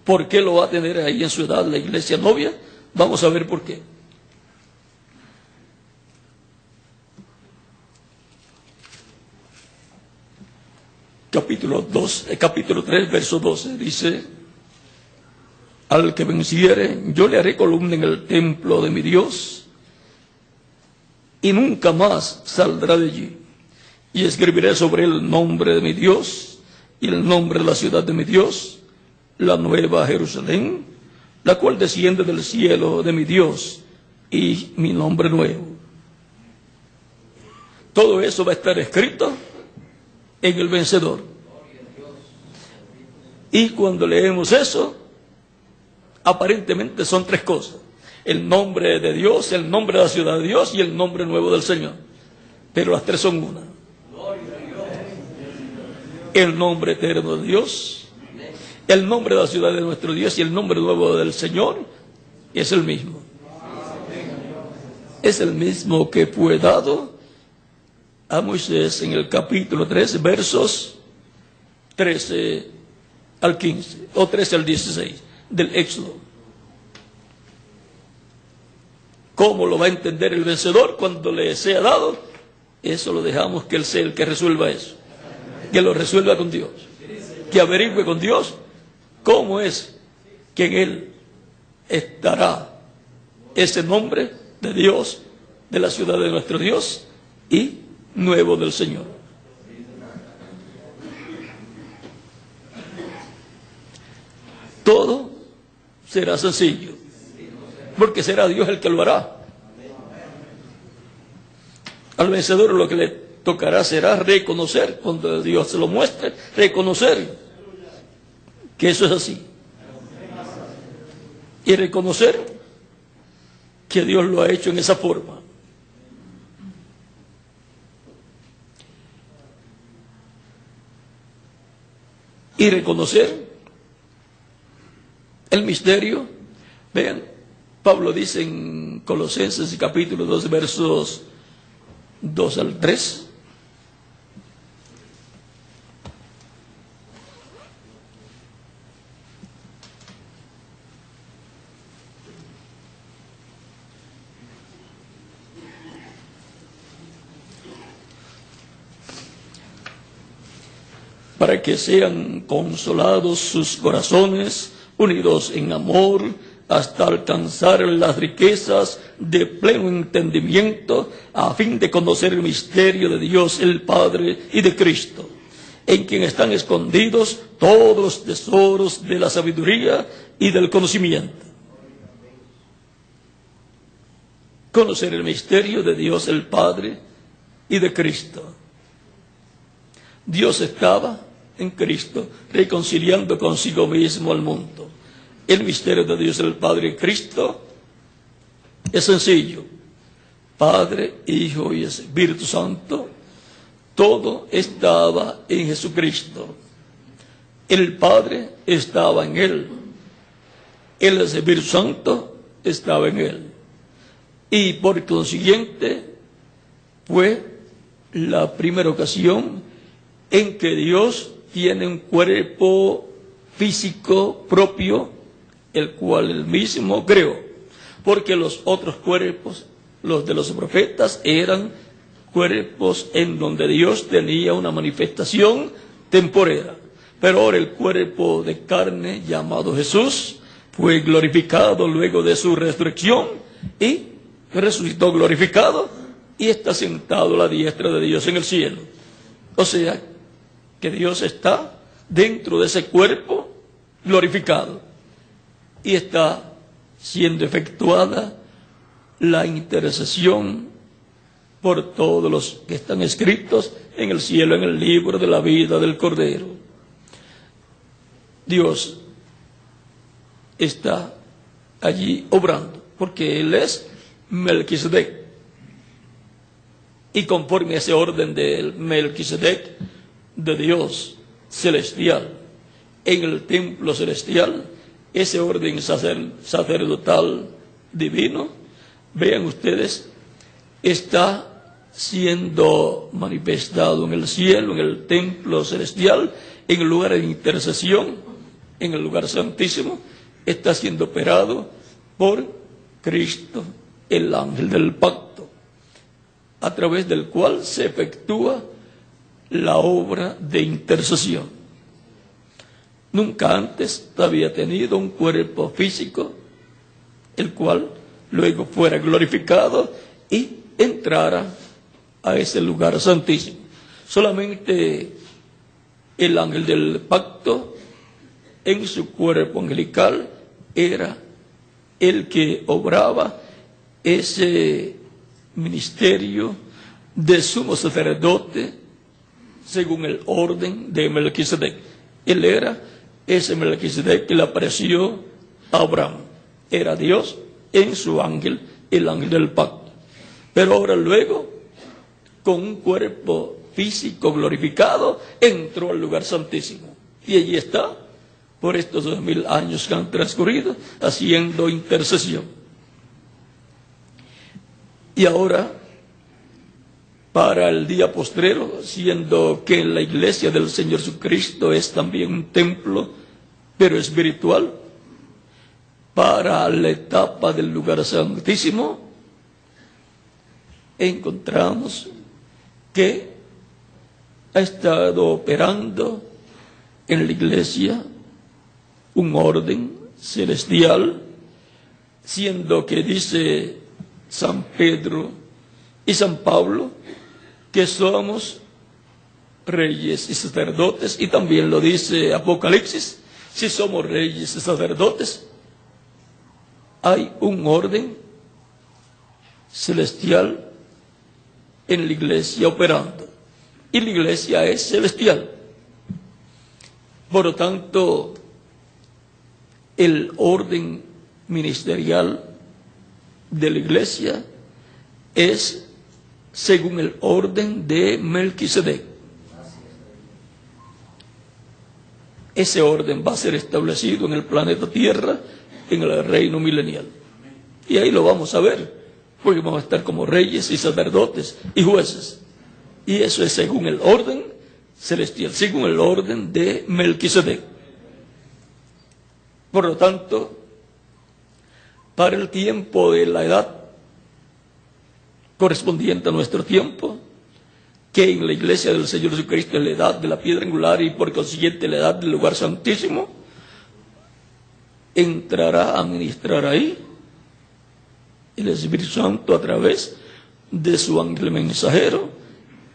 ¿Por qué lo va a tener ahí en su edad la iglesia novia? Vamos a ver por qué. Capítulo 3, verso 12, dice: al que venciere, yo le haré columna en el templo de mi Dios, y nunca más saldrá de allí. Y escribiré sobre él el nombre de mi Dios, y el nombre de la ciudad de mi Dios, la nueva Jerusalén, la cual desciende del cielo de mi Dios y mi nombre nuevo. Todo eso va a estar escrito en el vencedor. Y cuando leemos eso, aparentemente son tres cosas: el nombre de Dios, el nombre de la ciudad de Dios y el nombre nuevo del Señor. Pero las tres son una. El nombre eterno de Dios, el nombre de la ciudad de nuestro Dios y el nombre nuevo del Señor es el mismo. Es el mismo que fue dado a Moisés en el capítulo 3, versos 13 al 15, o 13 al 16 del Éxodo. ¿Cómo lo va a entender el vencedor cuando le sea dado? Eso lo dejamos que Él sea el que resuelva eso. Que lo resuelva con Dios. Que averigüe con Dios cómo es que en Él estará ese nombre de Dios, de la ciudad de nuestro Dios y nuevo del Señor. Todo será sencillo, porque será Dios el que lo hará. Al vencedor lo que le tocará será reconocer, cuando Dios se lo muestre, reconocer que eso es así. Y reconocer que Dios lo ha hecho en esa forma. Y reconocer el misterio. Vean, Pablo dice en Colosenses capítulo 2, versos 2 al 3. Para que sean consolados sus corazones, unidos en amor, hasta alcanzar las riquezas de pleno entendimiento, a fin de conocer el misterio de Dios el Padre y de Cristo, en quien están escondidos todos los tesoros de la sabiduría y del conocimiento. Conocer el misterio de Dios el Padre y de Cristo. Dios estaba en Cristo reconciliando consigo mismo al mundo. El misterio de Dios el Padre y Cristo es sencillo. Padre, Hijo y Espíritu Santo, todo estaba en Jesucristo. El Padre estaba en Él. El Espíritu Santo estaba en Él. Y por consiguiente fue la primera ocasión en que Dios tiene un cuerpo físico propio, el cual Él mismo creó. Porque los otros cuerpos, los de los profetas, eran cuerpos en donde Dios tenía una manifestación temporera. Pero ahora el cuerpo de carne llamado Jesús fue glorificado luego de su resurrección y resucitó glorificado y está sentado a la diestra de Dios en el cielo. O sea, que Dios está dentro de ese cuerpo glorificado y está siendo efectuada la intercesión por todos los que están escritos en el cielo, en el libro de la vida del Cordero. Dios está allí obrando, porque Él es Melquisedec. Y conforme a ese orden del Melquisedec, de Dios celestial, en el templo celestial, ese orden sacerdotal divino, vean ustedes, está siendo manifestado en el cielo, en el templo celestial, en el lugar de intercesión, en el lugar santísimo, está siendo operado por Cristo, el ángel del pacto, a través del cual se efectúa la obra de intercesión. Nunca antes había tenido un cuerpo físico, el cual luego fuera glorificado y entrara a ese lugar santísimo. Solamente el ángel del pacto, en su cuerpo angelical, era el que obraba ese ministerio de sumo sacerdote según el orden de Melquisedec. Él era ese Melquisedec que le apareció a Abraham. Era Dios en su ángel, el ángel del pacto. Pero ahora luego, con un cuerpo físico glorificado, entró al lugar santísimo. Y allí está, por estos 2000 años que han transcurrido, haciendo intercesión. Y ahora, para el día postrero, siendo que la iglesia del Señor Jesucristo es también un templo, pero espiritual, para la etapa del lugar santísimo, encontramos que ha estado operando en la iglesia un orden celestial, siendo que dice San Pedro y San Pablo que somos reyes y sacerdotes, y también lo dice Apocalipsis, si somos reyes y sacerdotes, hay un orden celestial en la iglesia operando, y la iglesia es celestial. Por lo tanto, el orden ministerial de la iglesia es según el orden de Melquisedec. Ese orden va a ser establecido en el planeta Tierra, en el reino milenial. Y ahí lo vamos a ver, porque vamos a estar como reyes y sacerdotes y jueces. Y eso es según el orden celestial, según el orden de Melquisedec. Por lo tanto, para el tiempo de la edad correspondiente a nuestro tiempo, que en la iglesia del Señor Jesucristo es la edad de la piedra angular y por consiguiente la edad del lugar santísimo, entrará a ministrar ahí el Espíritu Santo a través de su ángel mensajero,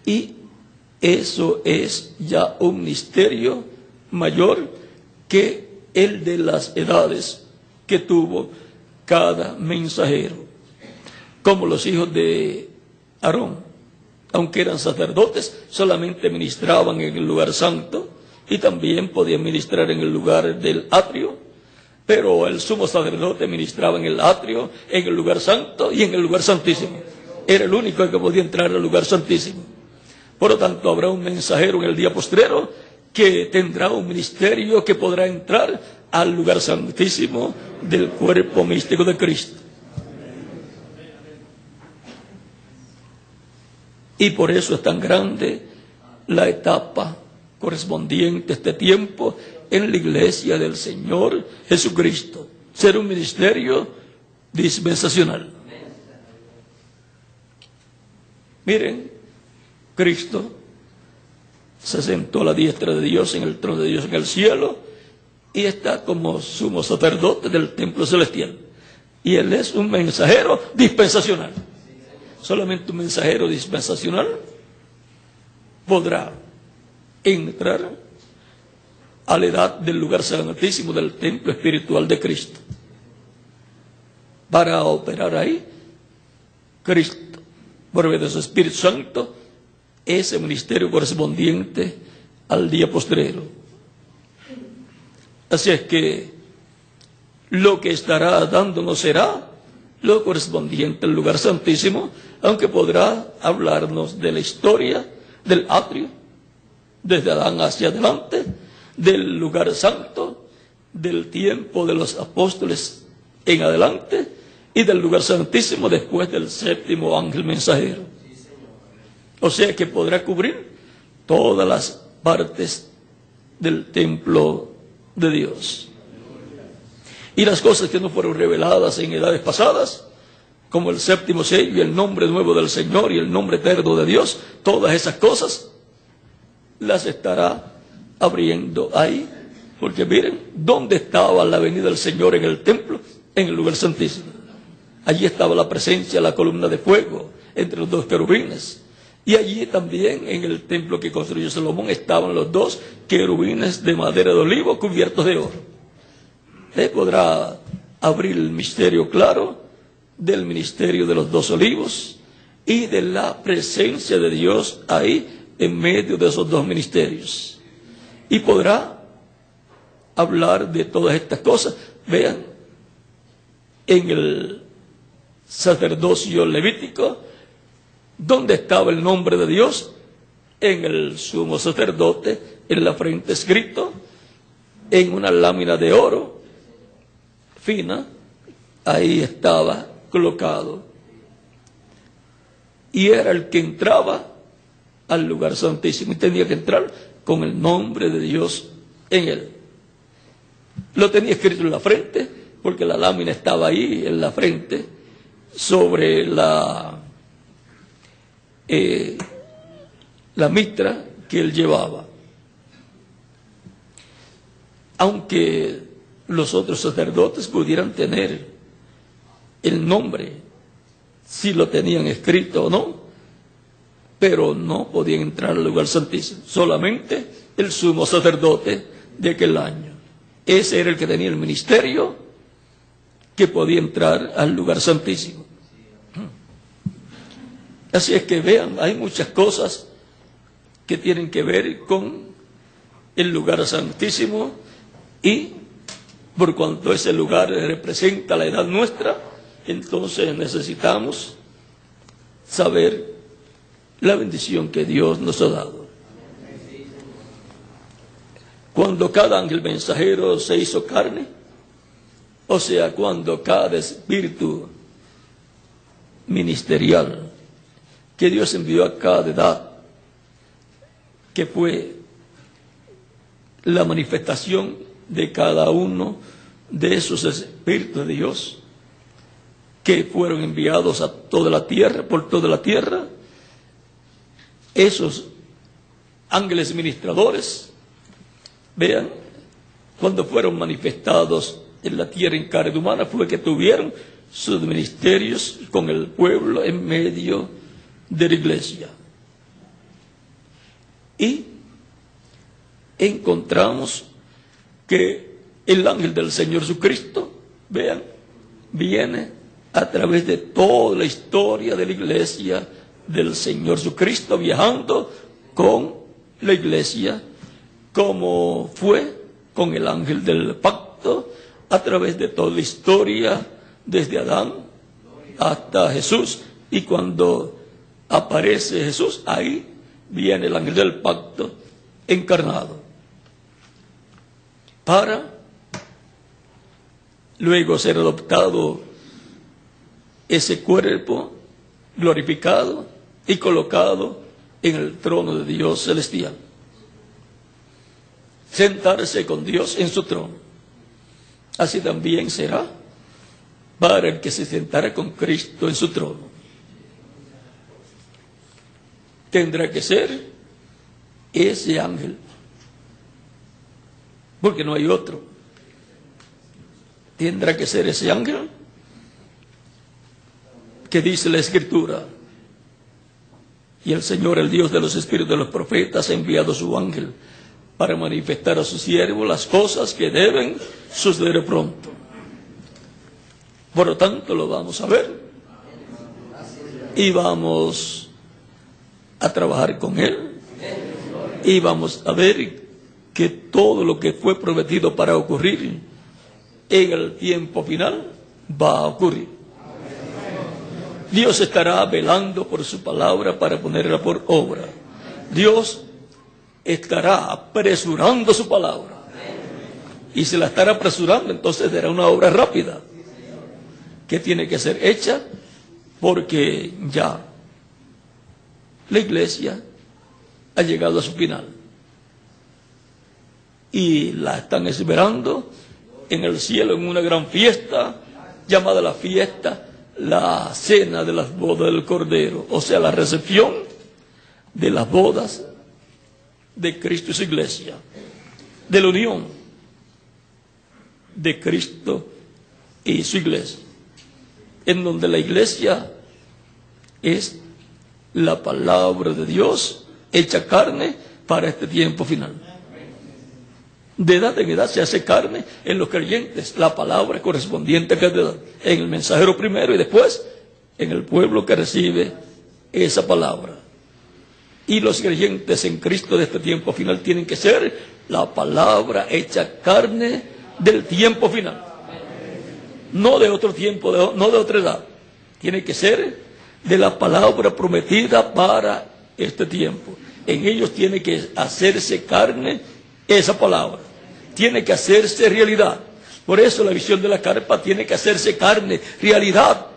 y eso es ya un misterio mayor que el de las edades que tuvo cada mensajero. Como los hijos de Aarón, aunque eran sacerdotes, solamente ministraban en el lugar santo y también podían ministrar en el lugar del atrio, pero el sumo sacerdote ministraba en el atrio, en el lugar santo y en el lugar santísimo. Era el único que podía entrar al lugar santísimo. Por lo tanto, habrá un mensajero en el día postrero que tendrá un ministerio que podrá entrar al lugar santísimo del cuerpo místico de Cristo. Y por eso es tan grande la etapa correspondiente a este tiempo en la iglesia del Señor Jesucristo. Ser un ministerio dispensacional. Miren, Cristo se sentó a la diestra de Dios, en el trono de Dios en el cielo, y está como sumo sacerdote del templo celestial. Y Él es un mensajero dispensacional. Solamente un mensajero dispensacional podrá entrar a la edad del lugar santísimo del templo espiritual de Cristo. Para operar ahí, Cristo, por medio de su Espíritu Santo, ese ministerio correspondiente al día postrero. Así es que lo que estará dándonos será lo correspondiente al lugar santísimo, aunque podrá hablarnos de la historia del atrio, desde Adán hacia adelante, del lugar santo, del tiempo de los apóstoles en adelante, y del lugar santísimo después del séptimo ángel mensajero. O sea que podrá cubrir todas las partes del templo de Dios. Y las cosas que no fueron reveladas en edades pasadas, como el séptimo sello y el nombre nuevo del Señor y el nombre eterno de Dios, todas esas cosas las estará abriendo ahí. Porque miren, ¿dónde estaba la venida del Señor en el templo? En el lugar santísimo. Allí estaba la presencia, la columna de fuego entre los dos querubines. Y allí también en el templo que construyó Salomón estaban los dos querubines de madera de olivo cubiertos de oro. Podrá abrir el misterio claro del ministerio de los 2 olivos y de la presencia de Dios ahí en medio de esos 2 ministerios. Y podrá hablar de todas estas cosas. Vean, en el sacerdocio levítico, ¿dónde estaba el nombre de Dios? En el sumo sacerdote, en la frente escrito, en una lámina de oro fina, ahí estaba colocado. Y era el que entraba al lugar santísimo y tenía que entrar con el nombre de Dios en él. Lo tenía escrito en la frente, porque la lámina estaba ahí en la frente, sobre la mitra que él llevaba. Aunque los otros sacerdotes pudieran tener el nombre, si lo tenían escrito o no, pero no podían entrar al lugar santísimo. Solamente el sumo sacerdote de aquel año. Ese era el que tenía el ministerio que podía entrar al lugar santísimo. Así es que vean, hay muchas cosas que tienen que ver con el lugar santísimo, y por cuanto ese lugar representa la edad nuestra, entonces necesitamos saber la bendición que Dios nos ha dado. Cuando cada ángel mensajero se hizo carne, o sea, cuando cada espíritu ministerial que Dios envió a cada edad, que fue la manifestación de cada uno de esos espíritus de Dios que fueron enviados a toda la tierra, por toda la tierra, esos ángeles ministradores, vean, cuando fueron manifestados en la tierra en carne humana, fue que tuvieron sus ministerios con el pueblo en medio de la iglesia. Y encontramos que el ángel del Señor Jesucristo, vean, viene a través de toda la historia de la iglesia del Señor Jesucristo, viajando con la iglesia, como fue con el ángel del pacto, a través de toda la historia, desde Adán hasta Jesús. Y cuando aparece Jesús, ahí viene el ángel del pacto encarnado, para luego ser adoptado ese cuerpo glorificado y colocado en el trono de Dios celestial. Sentarse con Dios en su trono. Así también será para el que se sentara con Cristo en su trono. Tendrá que ser ese ángel, porque no hay otro. Tendrá que ser ese ángel que dice la Escritura: y el Señor, el Dios de los espíritus de los profetas, ha enviado su ángel para manifestar a su siervo las cosas que deben suceder pronto. Por lo tanto, lo vamos a ver y vamos a trabajar con él, y vamos a ver que todo lo que fue prometido para ocurrir en el tiempo final va a ocurrir. Dios estará velando por su palabra para ponerla por obra. Dios estará apresurando su palabra, y si la estará apresurando, entonces será una obra rápida que tiene que ser hecha, porque ya la iglesia ha llegado a su final y la están esperando en el cielo en una gran fiesta llamada la cena de las bodas del Cordero, o sea, la recepción de las bodas de Cristo y su iglesia, de la unión de Cristo y su iglesia, en donde la iglesia es la palabra de Dios hecha carne para este tiempo final. de edad en edad se hace carne en los creyentes, la palabra correspondiente a cada edad, en el mensajero primero y después en el pueblo que recibe esa palabra. Y los creyentes en Cristo de este tiempo final tienen que ser la palabra hecha carne del tiempo final. No de otro tiempo, no de otra edad. Tiene que ser de la palabra prometida para este tiempo. En ellos tiene que hacerse carne esa palabra. Tiene que hacerse realidad. Por eso la visión de la carpa tiene que hacerse carne, realidad,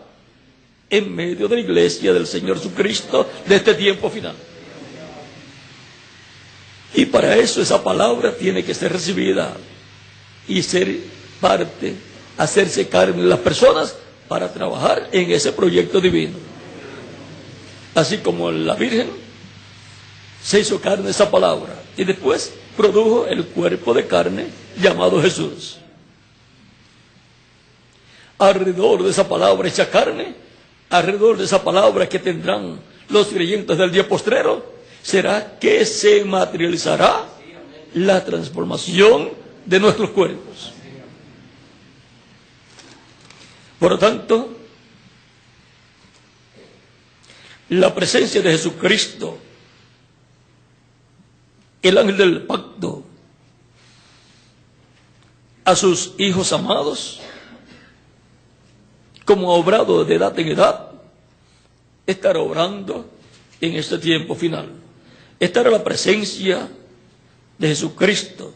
en medio de la iglesia del Señor Jesucristo de este tiempo final. Y para eso esa palabra tiene que ser recibida y ser parte, hacerse carne en las personas para trabajar en ese proyecto divino. Así como la Virgen se hizo carne esa palabra y después produjo el cuerpo de carne llamado Jesús. Alrededor de esa palabra hecha carne, alrededor de esa palabra que tendrán los creyentes del día postrero, será que se materializará la transformación de nuestros cuerpos. Por lo tanto, la presencia de Jesucristo, el ángel del pacto, a sus hijos amados, como ha obrado de edad en edad, estará obrando en este tiempo final. Estará la presencia de Jesucristo,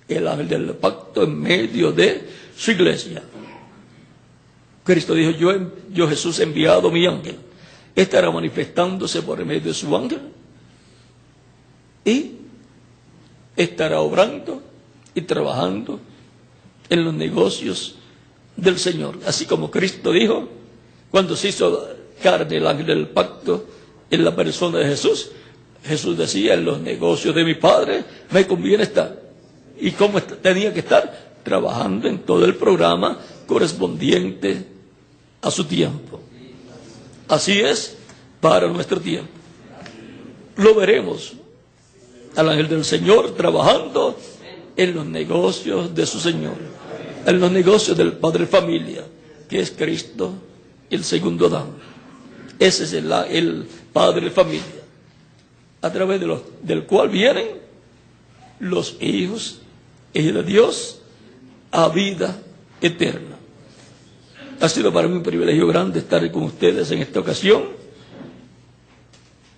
el ángel del pacto, en medio de su iglesia. Cristo dijo, yo Jesús he enviado mi ángel. Estará manifestándose por medio de su ángel y estará obrando y trabajando en los negocios del Señor. Así como Cristo dijo, cuando se hizo carne el ángel del pacto en la persona de Jesús, Jesús decía, en los negocios de mi Padre me conviene estar. ¿Y cómo tenía que estar? Trabajando en todo el programa correspondiente a su tiempo. Así es para nuestro tiempo. Lo veremos al ángel del Señor trabajando en los negocios de su Señor, en los negocios del Padre Familia, que es Cristo, el segundo Adán. Ese es el Padre Familia, a través del cual vienen los hijos de Dios a vida eterna. Ha sido para mí un privilegio grande estar con ustedes en esta ocasión,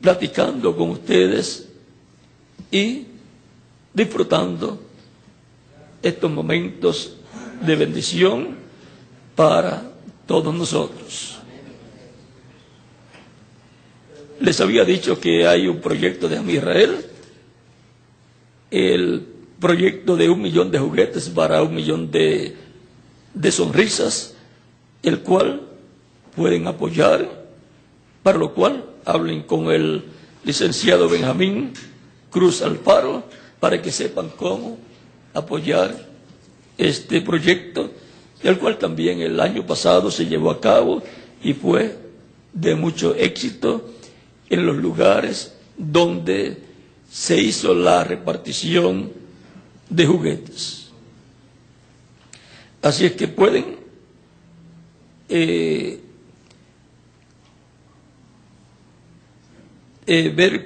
platicando con ustedes y disfrutando estos momentos de bendición para todos nosotros. Les había dicho que hay un proyecto de Amisrael, el proyecto de 1 millón de juguetes para 1 millón de sonrisas, el cual pueden apoyar, para lo cual hablen con el licenciado Benjamín Cruz Alfaro para que sepan cómo apoyar este proyecto, el cual también el año pasado se llevó a cabo y fue de mucho éxito en los lugares donde se hizo la repartición de juguetes. Así es que pueden ver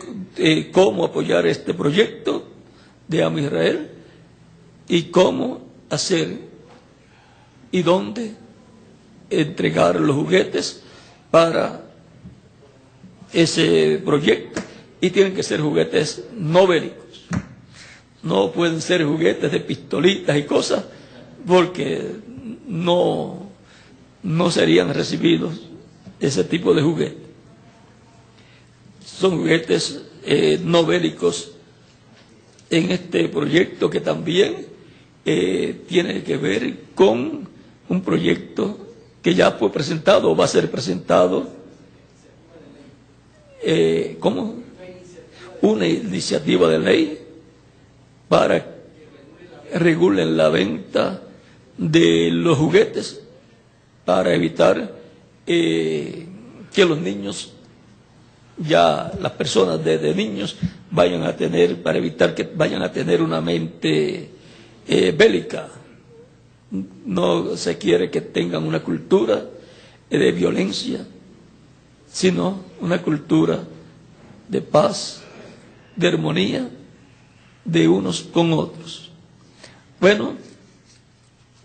cómo apoyar este proyecto de Amisrael y cómo hacer y dónde entregar los juguetes para ese proyecto. Y tienen que ser juguetes no bélicos. No pueden ser juguetes de pistolitas y cosas, porque no serían recibidos ese tipo de juguetes. Son juguetes no bélicos en este proyecto, que también tiene que ver con un proyecto que ya fue presentado o va a ser presentado como una iniciativa de ley para que regulen la venta de los juguetes, para evitar que los niños, ya las personas de niños vayan a tener, para evitar que vayan a tener una mente bélica. No se quiere que tengan una cultura de violencia, sino una cultura de paz, de armonía, de unos con otros. Bueno,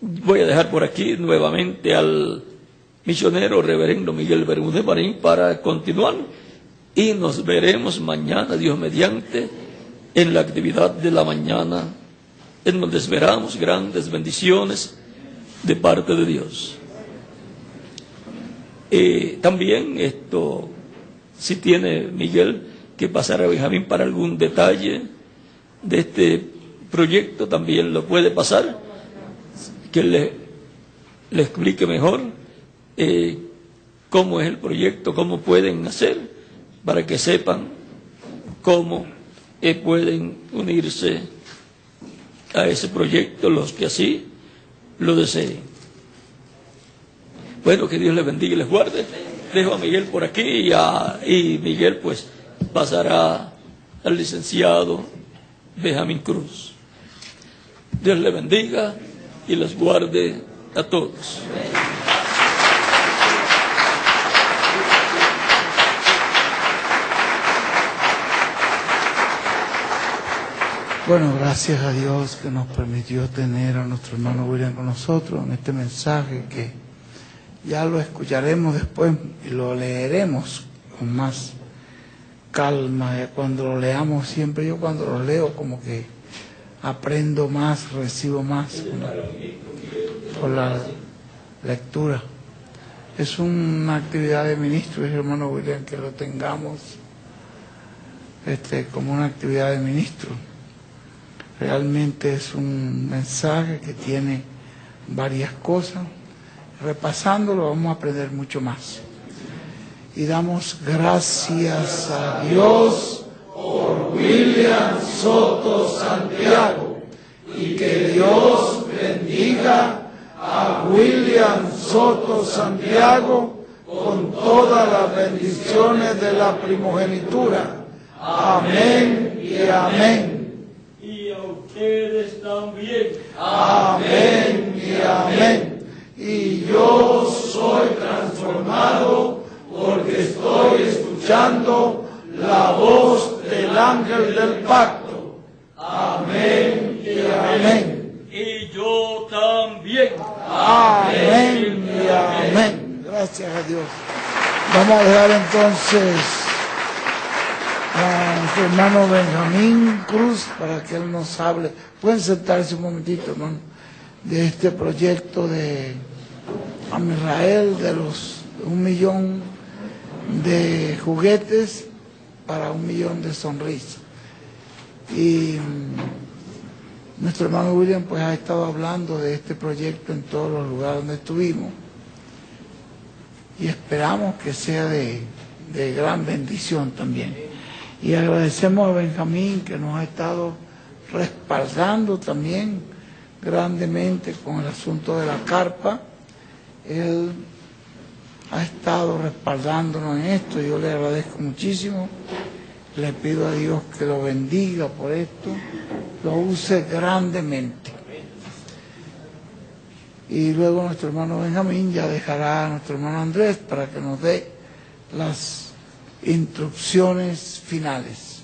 voy a dejar por aquí nuevamente al misionero reverendo Miguel Bermúdez Marín para continuar, y nos veremos mañana, Dios mediante, en la actividad de la mañana, en donde esperamos grandes bendiciones de parte de Dios. También si tiene Miguel que pasar a Benjamín para algún detalle de este proyecto, también lo puede pasar, que le explique mejor cómo es el proyecto, cómo pueden hacer, para que sepan cómo pueden unirse a ese proyecto los que así lo deseen. Bueno, que Dios les bendiga y les guarde. Dejo a Miguel por aquí y Miguel pues pasará al licenciado Benjamín Cruz. Dios les bendiga y les guarde a todos. Bueno, gracias a Dios que nos permitió tener a nuestro hermano William con nosotros en este mensaje, que ya lo escucharemos después y lo leeremos con más calma. Cuando lo leamos, siempre yo cuando lo leo como que aprendo más, recibo más por la lectura. Es una actividad de ministro, hermano William, que lo tengamos como una actividad de ministro. Realmente es un mensaje que tiene varias cosas. Repasándolo vamos a aprender mucho más. Y damos gracias a Dios por William Soto Santiago, y que Dios bendiga a William Soto Santiago con todas las bendiciones de la primogenitura. Amén y amén. Ustedes también. Amén y amén. Y yo soy transformado porque estoy escuchando la voz del ángel del pacto. Amén y amén. Y yo también. Amén y amén. Gracias a Dios. Vamos a dejar entonces a nuestro hermano Benjamín Cruz para que él nos hable. Pueden sentarse un momentito, hermano, de este proyecto de Amisrael, de los 1 millón de juguetes para 1 millón de sonrisas. Y nuestro hermano William pues ha estado hablando de este proyecto en todos los lugares donde estuvimos, y esperamos que sea de gran bendición también. Y agradecemos a Benjamín, que nos ha estado respaldando también grandemente con el asunto de la carpa. Él ha estado respaldándonos en esto, y yo le agradezco muchísimo. Le pido a Dios que lo bendiga por esto, lo use grandemente. Y luego nuestro hermano Benjamín ya dejará a nuestro hermano Andrés para que nos dé las instrucciones finales.